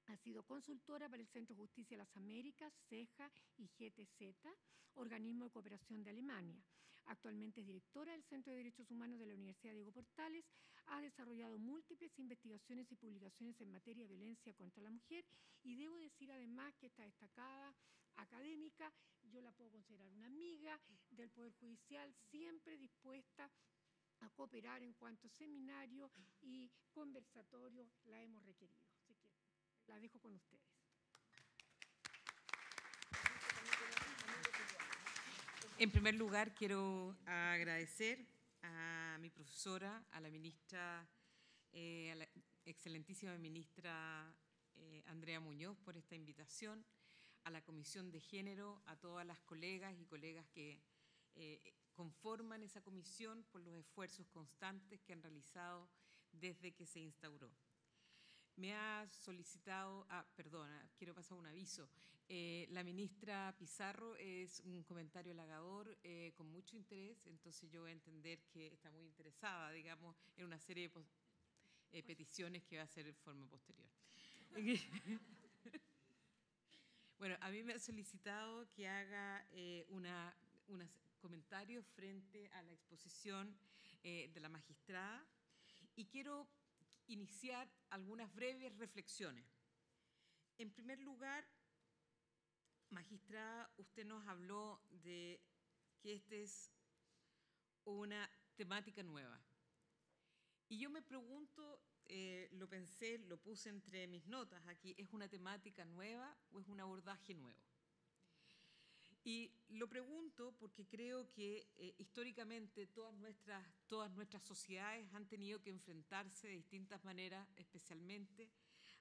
Speaker 2: Ha sido consultora para el Centro de Justicia de las Américas, CEJA y GTZ, organismo de cooperación de Alemania. Actualmente es directora del Centro de Derechos Humanos de la Universidad Diego Portales. Ha desarrollado múltiples investigaciones y publicaciones en materia de violencia contra la mujer. Y debo decir además que esta destacada académica, yo la puedo considerar una amiga del Poder Judicial, siempre dispuesta a cooperar en cuanto seminario y conversatorio la hemos requerido. Así que la dejo con ustedes.
Speaker 4: En primer lugar, quiero agradecer a mi profesora, a la ministra, a la excelentísima ministra Andrea Muñoz por esta invitación, a la Comisión de Género, a todas las colegas y colegas que conforman esa comisión por los esfuerzos constantes que han realizado desde que se instauró. Me ha solicitado, quiero pasar un aviso. La ministra Pizarro es un comentario halagador con mucho interés, entonces yo voy a entender que está muy interesada, digamos, en una serie de peticiones que va a hacer en forma posterior. Bueno, a mí me ha solicitado que haga unos comentarios frente a la exposición de la magistrada y quiero iniciar algunas breves reflexiones. En primer lugar, magistrada, usted nos habló de que esta es una temática nueva. Y yo me pregunto, lo pensé, lo puse entre mis notas aquí, ¿es una temática nueva o es un abordaje nuevo? Y lo pregunto porque creo que históricamente todas nuestras sociedades han tenido que enfrentarse de distintas maneras, especialmente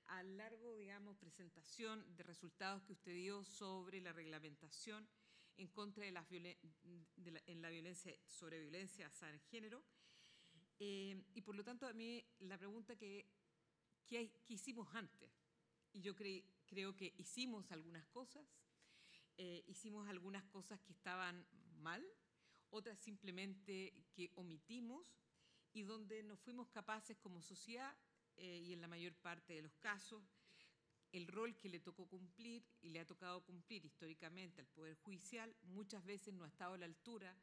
Speaker 4: a lo largo, digamos, presentación de resultados que usted dio sobre la reglamentación en contra de la violencia sobre violencia basada en género. Y por lo tanto, a mí la pregunta ¿qué hicimos antes? Y yo creo que hicimos algunas cosas. Hicimos algunas cosas que estaban mal, otras simplemente que omitimos y donde no fuimos capaces como sociedad, y en la mayor parte de los casos, el rol que le tocó cumplir y le ha tocado cumplir históricamente al Poder Judicial muchas veces no ha estado a la altura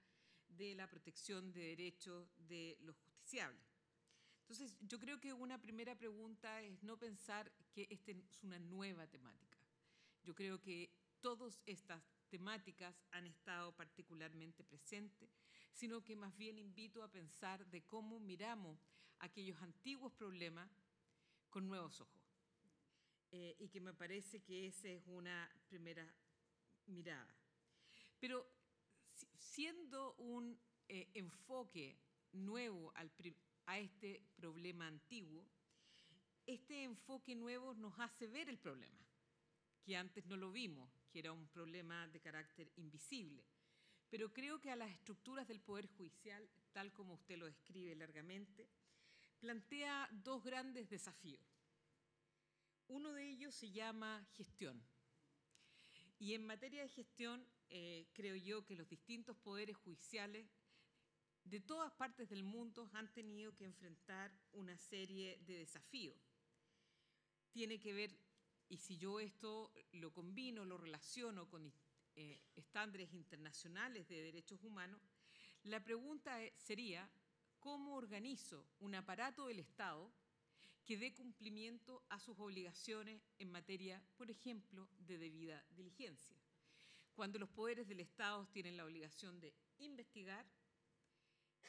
Speaker 4: de la protección de derechos de los justiciables. Entonces, yo creo que una primera pregunta es no pensar que esta es una nueva temática. Yo creo que todas estas temáticas han estado particularmente presentes, sino que más bien invito a pensar de cómo miramos aquellos antiguos problemas con nuevos ojos. Y que me parece que esa es una primera mirada. Pero siendo un enfoque nuevo a este problema antiguo, este enfoque nuevo nos hace ver el problema, que antes no lo vimos, que era un problema de carácter invisible. Pero creo que a las estructuras del Poder Judicial, tal como usted lo describe largamente, plantea dos grandes desafíos. Uno de ellos se llama gestión. Y en materia de gestión, creo yo que los distintos poderes judiciales de todas partes del mundo han tenido que enfrentar una serie de desafíos. Tiene que ver, y si yo esto lo combino, lo relaciono con estándares internacionales de derechos humanos, la pregunta sería, ¿cómo organizo un aparato del Estado que dé cumplimiento a sus obligaciones en materia, por ejemplo, de debida diligencia? Cuando los poderes del Estado tienen la obligación de investigar,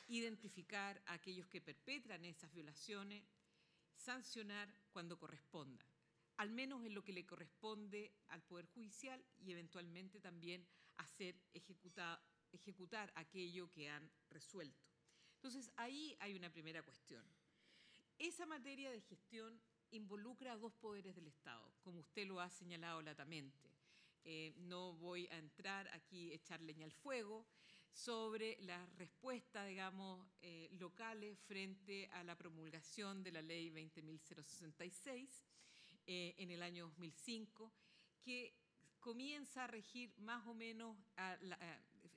Speaker 4: identificar a aquellos que perpetran esas violaciones, sancionar cuando corresponda, al menos en lo que le corresponde al Poder Judicial y eventualmente también ejecutar aquello que han resuelto. Entonces, ahí hay una primera cuestión. Esa materia de gestión involucra a dos poderes del Estado, como usted lo ha señalado latamente. No voy a entrar aquí a echar leña al fuego. sobre la respuesta, digamos, locales frente a la promulgación de la ley 20.066 en el año 2005, que comienza a regir más o menos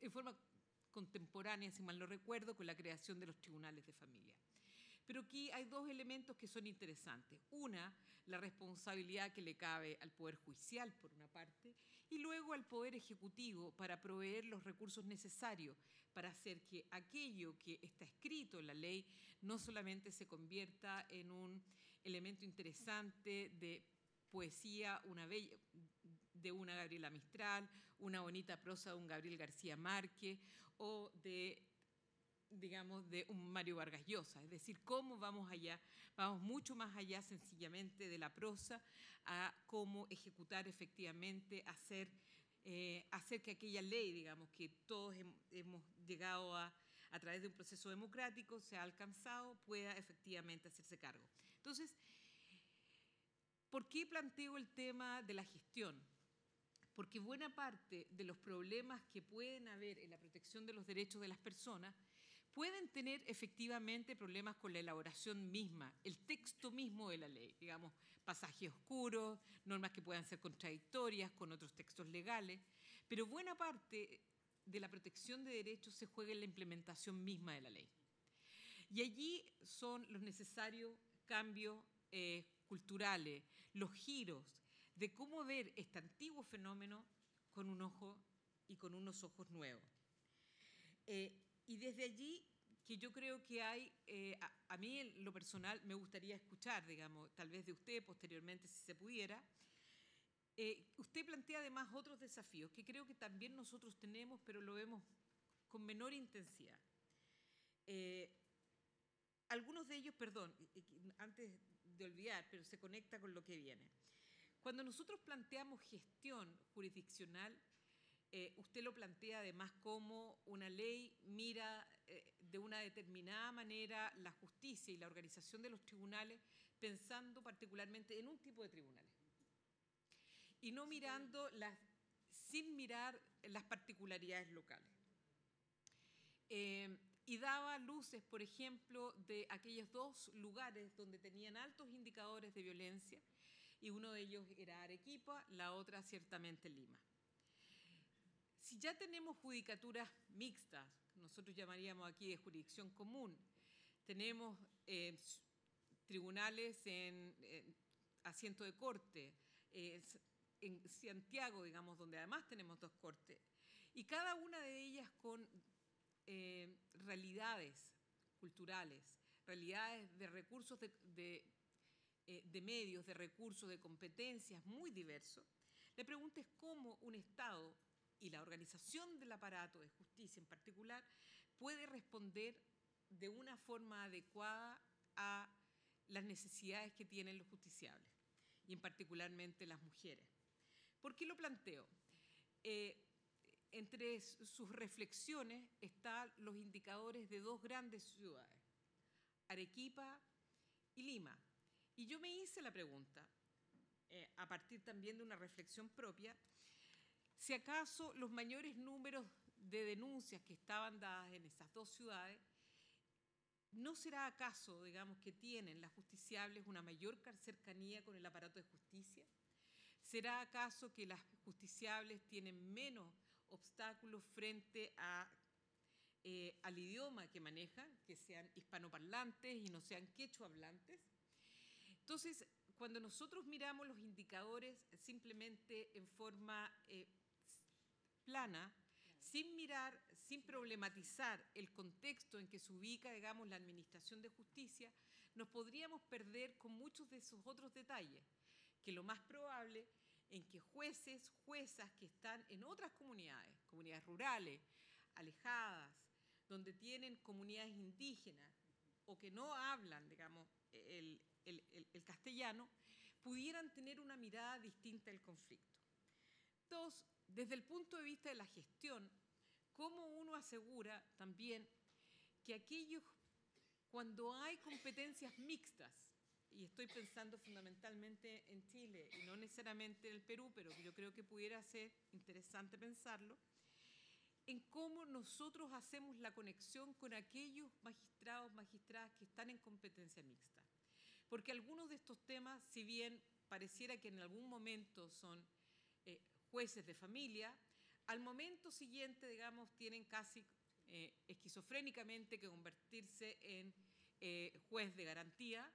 Speaker 4: en forma contemporánea, si mal no recuerdo, con la creación de los tribunales de familia. Pero aquí hay dos elementos que son interesantes. Una, la responsabilidad que le cabe al Poder Judicial, por una parte, y luego al Poder Ejecutivo para proveer los recursos necesarios para hacer que aquello que está escrito en la ley no solamente se convierta en un elemento interesante de poesía, de una Gabriela Mistral, una bonita prosa de un Gabriel García Márquez o de, digamos, de un Mario Vargas Llosa. Es decir, cómo vamos allá, vamos mucho más allá sencillamente de la prosa a cómo ejecutar efectivamente, hacer que aquella ley, digamos, que todos hemos llegado a través de un proceso democrático, se ha alcanzado, pueda efectivamente hacerse cargo. Entonces, ¿por qué planteo el tema de la gestión? Porque buena parte de los problemas que pueden haber en la protección de los derechos de las personas pueden tener efectivamente problemas con la elaboración misma, el texto mismo de la ley, digamos, pasajes oscuros, normas que puedan ser contradictorias con otros textos legales, pero buena parte de la protección de derechos se juega en la implementación misma de la ley. Y allí son los necesarios cambios culturales, los giros de cómo ver este antiguo fenómeno con un ojo y con unos ojos nuevos. Y desde allí que yo creo que hay, a mí en lo personal me gustaría escuchar, digamos, tal vez de usted posteriormente si se pudiera. Usted plantea además otros desafíos que creo que también nosotros tenemos, pero lo vemos con menor intensidad. Algunos de ellos, perdón, antes de olvidar, pero se conecta con lo que viene. Cuando nosotros planteamos gestión jurisdiccional, usted lo plantea además como una ley mira de una determinada manera la justicia y la organización de los tribunales, pensando particularmente en un tipo de tribunales. Y no mirando sin mirar las particularidades locales. Y daba luces, por ejemplo, de aquellos dos lugares donde tenían altos indicadores de violencia, y uno de ellos era Arequipa, la otra ciertamente Lima. Si ya tenemos judicaturas mixtas, nosotros llamaríamos aquí de jurisdicción común, tenemos tribunales en asiento de corte, en Santiago, digamos, donde además tenemos dos cortes, y cada una de ellas con realidades culturales, realidades de recursos de medios, de recursos, de competencias muy diversos. La pregunta es cómo un Estado y la organización del aparato de justicia en particular puede responder de una forma adecuada a las necesidades que tienen los justiciables y en particularmente las mujeres. ¿Por qué lo planteo? Entre sus reflexiones están los indicadores de dos grandes ciudades, Arequipa y Lima. Y yo me hice la pregunta, a partir también de una reflexión propia, si acaso los mayores números de denuncias que estaban dadas en esas dos ciudades, ¿no será acaso, digamos, que tienen las justiciables una mayor cercanía con el aparato de justicia? ¿Será acaso que las justiciables tienen menos obstáculos frente al idioma que manejan, que sean hispanoparlantes y no sean quechua hablantes? Entonces, cuando nosotros miramos los indicadores simplemente en forma plana, sin problematizar el contexto en que se ubica, digamos, la administración de justicia, nos podríamos perder con muchos de esos otros detalles, que lo más probable en que jueces, juezas que están en otras comunidades, comunidades rurales, alejadas, donde tienen comunidades indígenas o que no hablan, digamos, el castellano, pudieran tener una mirada distinta del conflicto. Dos, desde el punto de vista de la gestión, ¿cómo uno asegura también que cuando hay competencias mixtas, y estoy pensando fundamentalmente en Chile y no necesariamente en el Perú, pero yo creo que pudiera ser interesante pensarlo, en cómo nosotros hacemos la conexión con aquellos magistrados, magistradas que están en competencia mixta. Porque algunos de estos temas, si bien pareciera que en algún momento son jueces de familia, al momento siguiente, digamos, tienen casi esquizofrénicamente que convertirse en juez de garantía,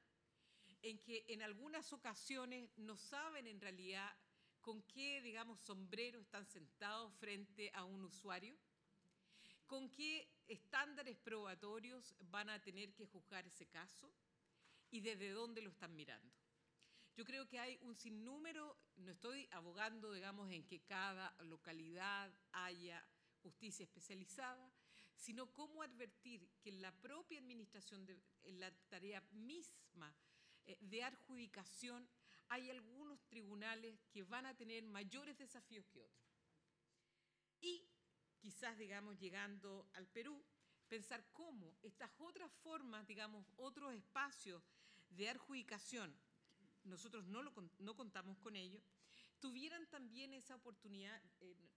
Speaker 4: en que en algunas ocasiones no saben en realidad con qué, digamos, sombrero están sentados frente a un usuario, con qué estándares probatorios van a tener que juzgar ese caso y desde dónde lo están mirando. Yo creo que hay un sinnúmero, no estoy abogando, digamos, en que cada localidad haya justicia especializada, sino cómo advertir que en la propia administración, en la tarea misma de adjudicación, hay algunos tribunales que van a tener mayores desafíos que otros. Y quizás, digamos, llegando al Perú, pensar cómo estas otras formas, digamos, otros espacios de adjudicación, nosotros no contamos con ello, tuvieran también esa oportunidad,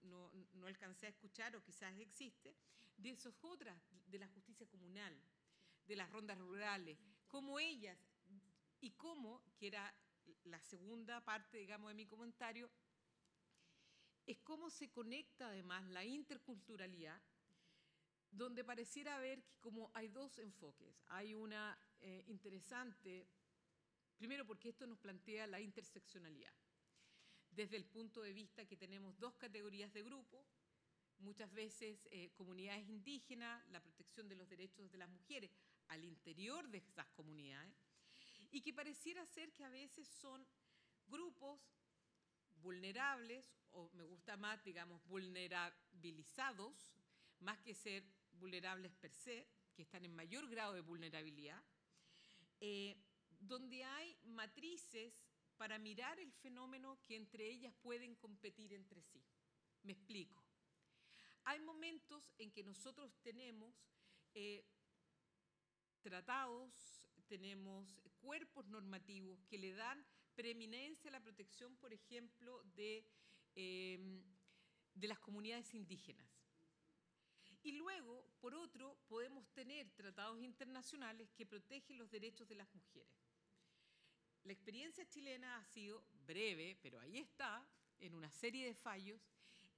Speaker 4: no alcancé a escuchar o quizás existe, de esas otras, de la justicia comunal, de las rondas rurales, cómo ellas, y cómo, que era la segunda parte, digamos, de mi comentario, es cómo se conecta además la interculturalidad, donde pareciera haber que como hay dos enfoques. Hay una interesante, primero porque esto nos plantea la interseccionalidad, desde el punto de vista que tenemos dos categorías de grupo, muchas veces comunidades indígenas, la protección de los derechos de las mujeres al interior de estas comunidades, y que pareciera ser que a veces son grupos vulnerables, o me gusta más, digamos, vulnerabilizados, más que ser vulnerables per se, que están en mayor grado de vulnerabilidad, donde hay matrices para mirar el fenómeno que entre ellas pueden competir entre sí. Me explico. Hay momentos en que nosotros tenemos tratados, tenemos cuerpos normativos que le dan preeminencia a la protección, por ejemplo, de las comunidades indígenas. Y luego, por otro, podemos tener tratados internacionales que protegen los derechos de las mujeres. La experiencia chilena ha sido breve, pero ahí está, en una serie de fallos,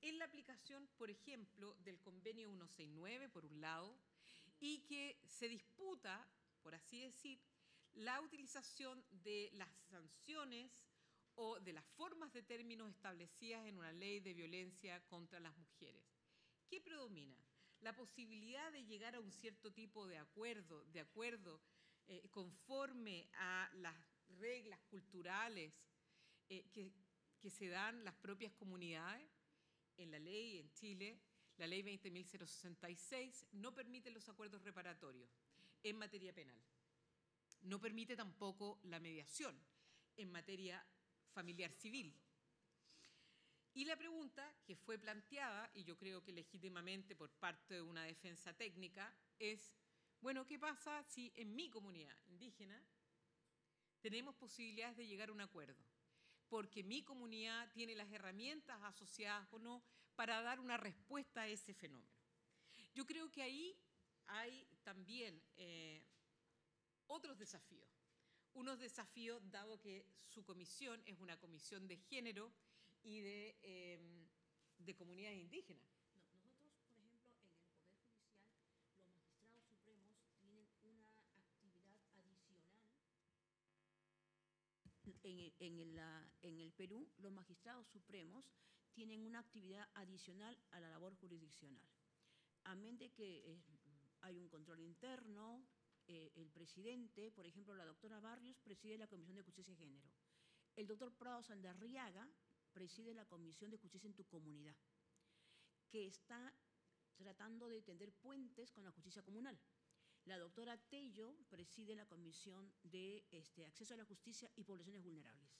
Speaker 4: en la aplicación, por ejemplo, del Convenio 169, por un lado, y que se disputa, por así decir, la utilización de las sanciones o de las formas de términos establecidas en una ley de violencia contra las mujeres. ¿Qué predomina? La posibilidad de llegar a un cierto tipo de acuerdo conforme a las reglas culturales que se dan las propias comunidades. En la ley en Chile, la ley 20.066 no permite los acuerdos reparatorios en materia penal. No permite tampoco la mediación en materia familiar civil. Y la pregunta que fue planteada, y yo creo que legítimamente por parte de una defensa técnica, es, bueno, ¿qué pasa si en mi comunidad indígena tenemos posibilidades de llegar a un acuerdo? Porque mi comunidad tiene las herramientas asociadas o no para dar una respuesta a ese fenómeno. Yo creo que ahí hay también otros desafíos. Unos desafíos, dado que su comisión es una comisión de género y de comunidades indígenas.
Speaker 3: Nosotros, por ejemplo, en el Poder Judicial, los magistrados supremos tienen una actividad adicional. En el Perú, los magistrados supremos tienen una actividad adicional a la labor jurisdiccional. Amén de que hay un control interno, el presidente, por ejemplo, la doctora Barrios preside la Comisión de Justicia y Género. El doctor Prado Sandarriaga preside la Comisión de Justicia en tu Comunidad, que está tratando de tender puentes con la justicia comunal. La doctora Tello preside la Comisión de Acceso a la Justicia y Poblaciones Vulnerables.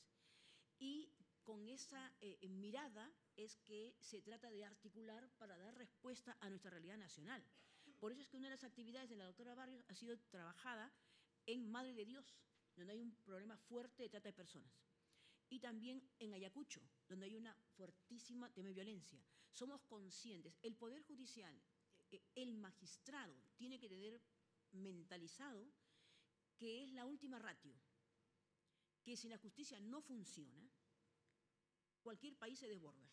Speaker 3: Y con esa mirada es que se trata de articular para dar respuesta a nuestra realidad nacional. Por eso es que una de las actividades de la doctora Barrios ha sido trabajada en Madre de Dios, donde hay un problema fuerte de trata de personas. y también en Ayacucho, donde hay una fuertísima tema de violencia. Somos conscientes, el Poder Judicial, el magistrado, tiene que tener mentalizado que es la última ratio, que si la justicia no funciona, cualquier país se desborda.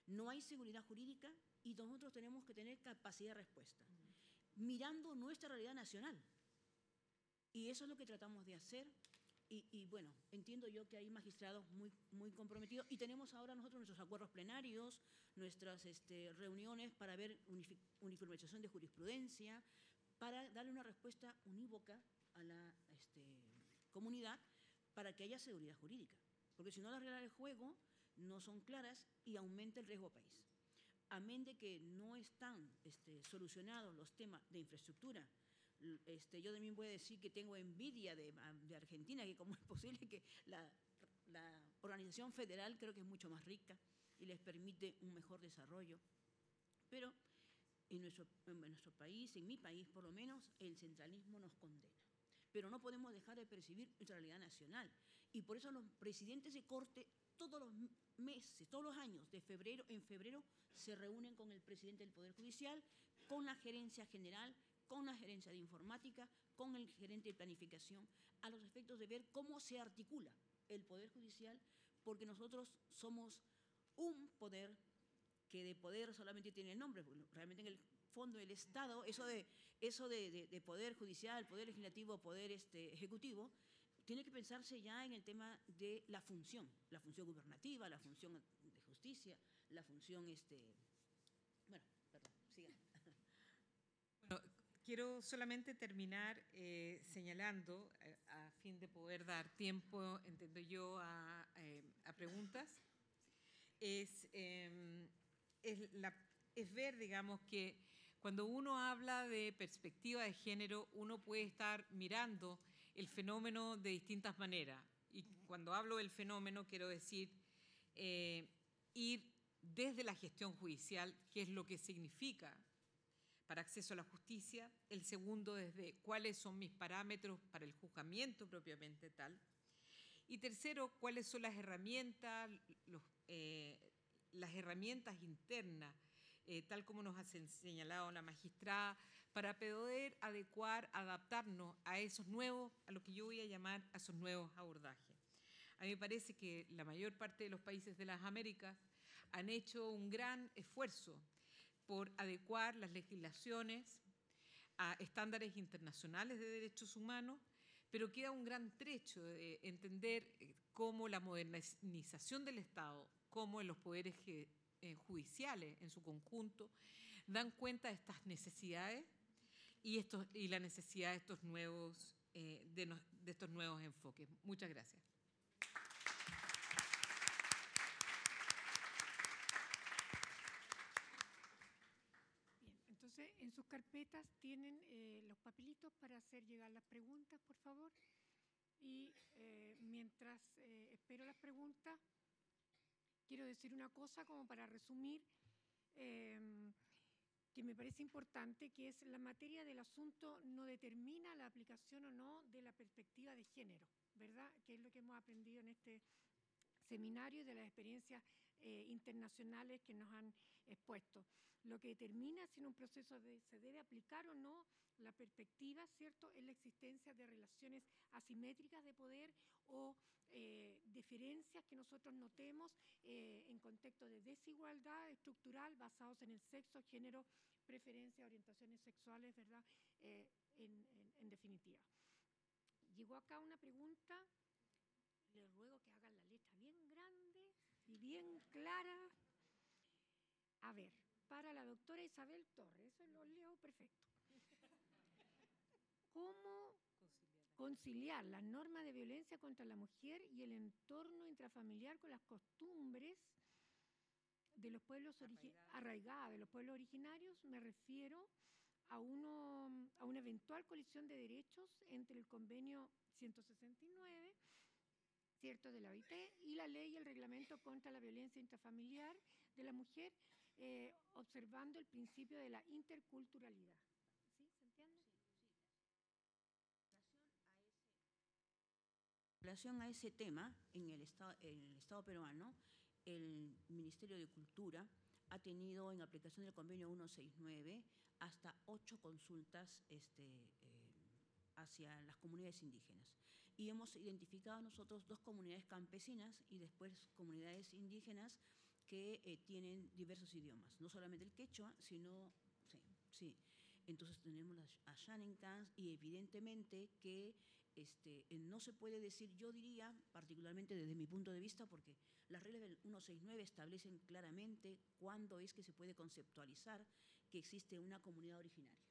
Speaker 3: No hay seguridad jurídica y nosotros tenemos que tener capacidad de respuesta, mirando nuestra realidad nacional. Y eso es lo que tratamos de hacer. Y bueno, entiendo yo que hay magistrados muy comprometidos y tenemos ahora nosotros nuestros acuerdos plenarios, nuestras reuniones para ver uniformización de jurisprudencia, para darle una respuesta unívoca a la comunidad para que haya seguridad jurídica. Porque si no, las reglas del juego no son claras y aumenta el riesgo país. Amén de que no están solucionados los temas de infraestructura. Yo también voy a decir que tengo envidia de Argentina, que cómo es posible que la organización federal creo que es mucho más rica y les permite un mejor desarrollo. Pero en nuestro país, en mi país por lo menos, el centralismo nos condena. Pero no podemos dejar de percibir nuestra realidad nacional. Y por eso los presidentes de corte todos los meses, todos los años, en febrero, se reúnen con el presidente del Poder Judicial, con la gerencia general, con la gerencia de informática, con el gerente de planificación, a los efectos de ver cómo se articula el Poder Judicial, porque nosotros somos un poder que de poder solamente tiene el nombre, porque realmente en el fondo del Estado, eso de poder judicial, poder legislativo, poder ejecutivo, tiene que pensarse ya en el tema de la función gubernativa, la función de justicia, la función, bueno, perdón, sigan.
Speaker 4: Bueno, quiero solamente terminar señalando, a fin de poder dar tiempo, entiendo yo, a preguntas, es ver, digamos, que cuando uno habla de perspectiva de género, uno puede estar mirando el fenómeno de distintas maneras. Y cuando hablo del fenómeno, quiero decir ir desde la gestión judicial, qué es lo que significa para acceso a la justicia. El segundo, desde cuáles son mis parámetros para el juzgamiento propiamente tal. Y tercero, cuáles son las herramientas internas, tal como nos ha señalado la magistrada, para poder adaptarnos a esos nuevos, a lo que yo voy a llamar a esos nuevos abordajes. A mí me parece que la mayor parte de los países de las Américas han hecho un gran esfuerzo por adecuar las legislaciones a estándares internacionales de derechos humanos, pero queda un gran trecho de entender cómo la modernización del Estado, cómo en los poderes judiciales en su conjunto, dan cuenta de estas necesidades y la necesidad de estos nuevos enfoques. Muchas gracias.
Speaker 2: Bien, entonces en sus carpetas tienen los papelitos para hacer llegar las preguntas, por favor. Y mientras espero las preguntas, quiero decir una cosa como para resumir, que me parece importante, que es la materia del asunto no determina la aplicación o no de la perspectiva de género, ¿verdad? Que es lo que hemos aprendido en este seminario y de las experiencias internacionales que nos han expuesto. Lo que determina si en un proceso se debe aplicar o no la perspectiva, ¿cierto?, es la existencia de relaciones asimétricas de poder o diferencias que nosotros notemos en contexto de desigualdad estructural basados en el sexo, género, preferencias, orientaciones sexuales, ¿verdad?, en definitiva. Llegó acá una pregunta, les ruego que hagan la letra bien grande y bien clara. A ver, para la doctora Isabel Torres, eso lo leo perfecto. ¿Cómo conciliar las normas de violencia contra la mujer y el entorno intrafamiliar con las costumbres de los pueblos arraigadas de los pueblos originarios? Me refiero a una eventual colisión de derechos entre el convenio 169, ¿cierto?, de la OIT y la ley y el reglamento contra la violencia intrafamiliar de la mujer, observando el principio de la interculturalidad. ¿Sí? ¿Se entiende?
Speaker 3: relación a ese tema, en el Estado peruano, el Ministerio de Cultura ha tenido, en aplicación del convenio 169, hasta 8 consultas hacia las comunidades indígenas. Y hemos identificado nosotros 2 comunidades campesinas y después comunidades indígenas que tienen diversos idiomas, no solamente el quechua, sino, sí. Entonces tenemos a Shaningtans y evidentemente que no se puede decir, yo diría, particularmente desde mi punto de vista, porque las reglas del 169 establecen claramente cuándo es que se puede conceptualizar que existe una comunidad originaria.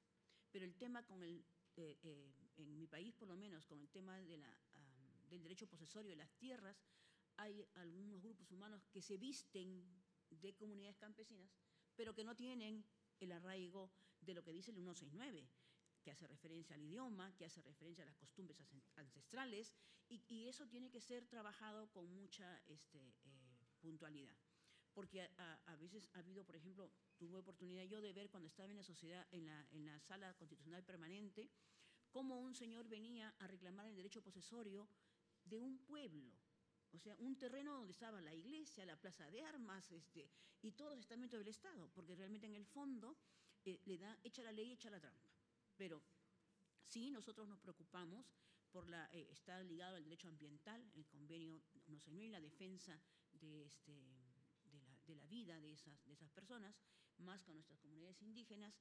Speaker 3: Pero el tema en mi país, por lo menos, con el tema del derecho posesorio de las tierras, hay algunos grupos humanos que se visten de comunidades campesinas, pero que no tienen el arraigo de lo que dice el 169, que hace referencia al idioma, que hace referencia a las costumbres ancestrales, y eso tiene que ser trabajado con mucha puntualidad. Porque a veces ha habido, por ejemplo, tuve oportunidad yo de ver cuando estaba en la sociedad, en la sala constitucional permanente, cómo un señor venía a reclamar el derecho posesorio de un pueblo, o sea, un terreno donde estaba la iglesia, la plaza de armas, y todos los estamentos del Estado, porque realmente en el fondo le da echa la ley, echa la trampa. Pero sí, nosotros nos preocupamos por está ligado al derecho ambiental, el convenio 169 y la defensa de la vida de esas personas, más con nuestras comunidades indígenas,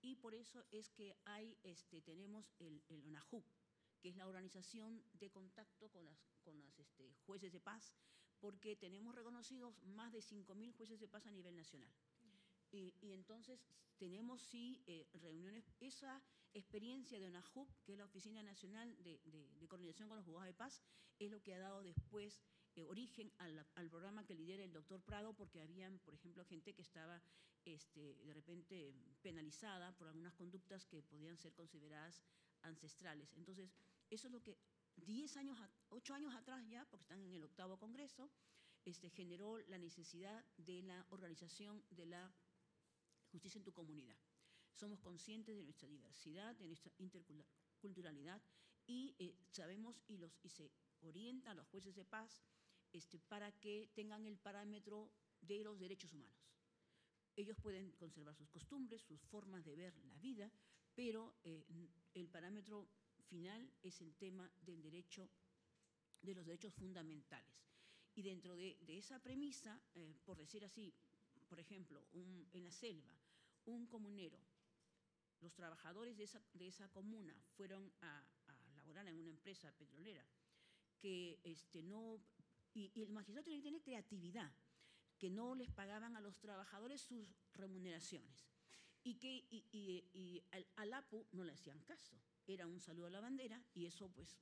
Speaker 3: y por eso es que tenemos el ONAJUP, que es la organización de contacto con los jueces de paz, porque tenemos reconocidos más de 5.000 jueces de paz a nivel nacional. Y entonces tenemos sí reuniones, esa experiencia de ONAJUP, que es la Oficina Nacional de Coordinación con los Juzgados de Paz, es lo que ha dado después origen al programa que lidera el doctor Prado, porque habían, por ejemplo, gente que estaba de repente penalizada por algunas conductas que podían ser consideradas ancestrales. Entonces, eso es lo que 8 años atrás ya, porque están en el 8º Congreso, generó la necesidad de la organización de la justicia en tu comunidad. Somos conscientes de nuestra diversidad, de nuestra interculturalidad y sabemos y se orienta a los jueces de paz para que tengan el parámetro de los derechos humanos. Ellos pueden conservar sus costumbres, sus formas de ver la vida, pero el parámetro final es el tema del derecho, de los derechos fundamentales. Y dentro de esa premisa, por decir así, por ejemplo, en la selva, un comunero, los trabajadores de esa comuna fueron a laborar en una empresa petrolera, que y el magistrado tiene que tener creatividad, que no les pagaban a los trabajadores sus remuneraciones, y al APU no le hacían caso, era un saludo a la bandera, y eso pues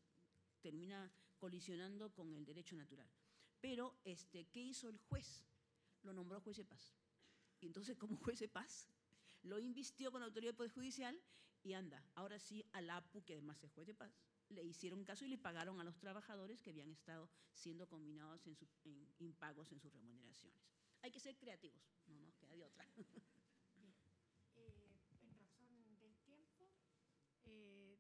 Speaker 3: termina colisionando con el derecho natural. Pero, ¿qué hizo el juez? Lo nombró juez de paz. Y entonces, como juez de paz, lo invistió con la autoridad del Poder Judicial y anda, ahora sí, al APU, que además es juez de paz, le hicieron caso y le pagaron a los trabajadores que habían estado siendo combinados en impagos en sus remuneraciones. Hay que ser creativos, no nos queda de otra.
Speaker 2: Bien. En razón del tiempo,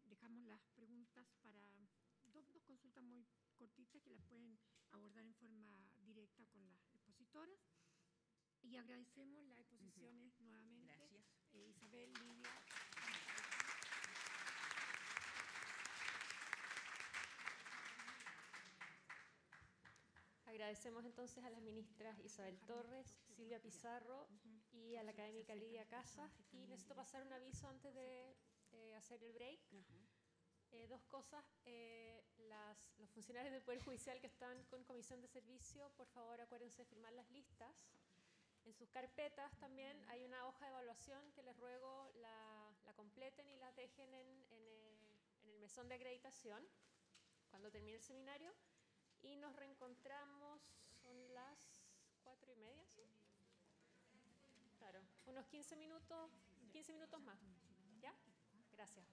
Speaker 2: dejamos las preguntas para dos consultas muy cortitas que las pueden abordar en forma directa con las expositoras. Y agradecemos las exposiciones nuevamente.
Speaker 3: Gracias.
Speaker 2: Isabel, Lidia.
Speaker 1: Agradecemos entonces a las ministras Isabel Torres, Silvia Pizarro y a la académica Lidia Casas. Y necesito pasar un aviso antes de hacer el break. Dos cosas. Los funcionarios del Poder Judicial que están con comisión de servicio, por favor acuérdense de firmar las listas. En sus carpetas también hay una hoja de evaluación que les ruego la completen y las dejen en el mesón de acreditación cuando termine el seminario. Y nos reencontramos, son las 4:30, ¿sí? Claro, unos 15 minutos más. ¿Ya? Gracias.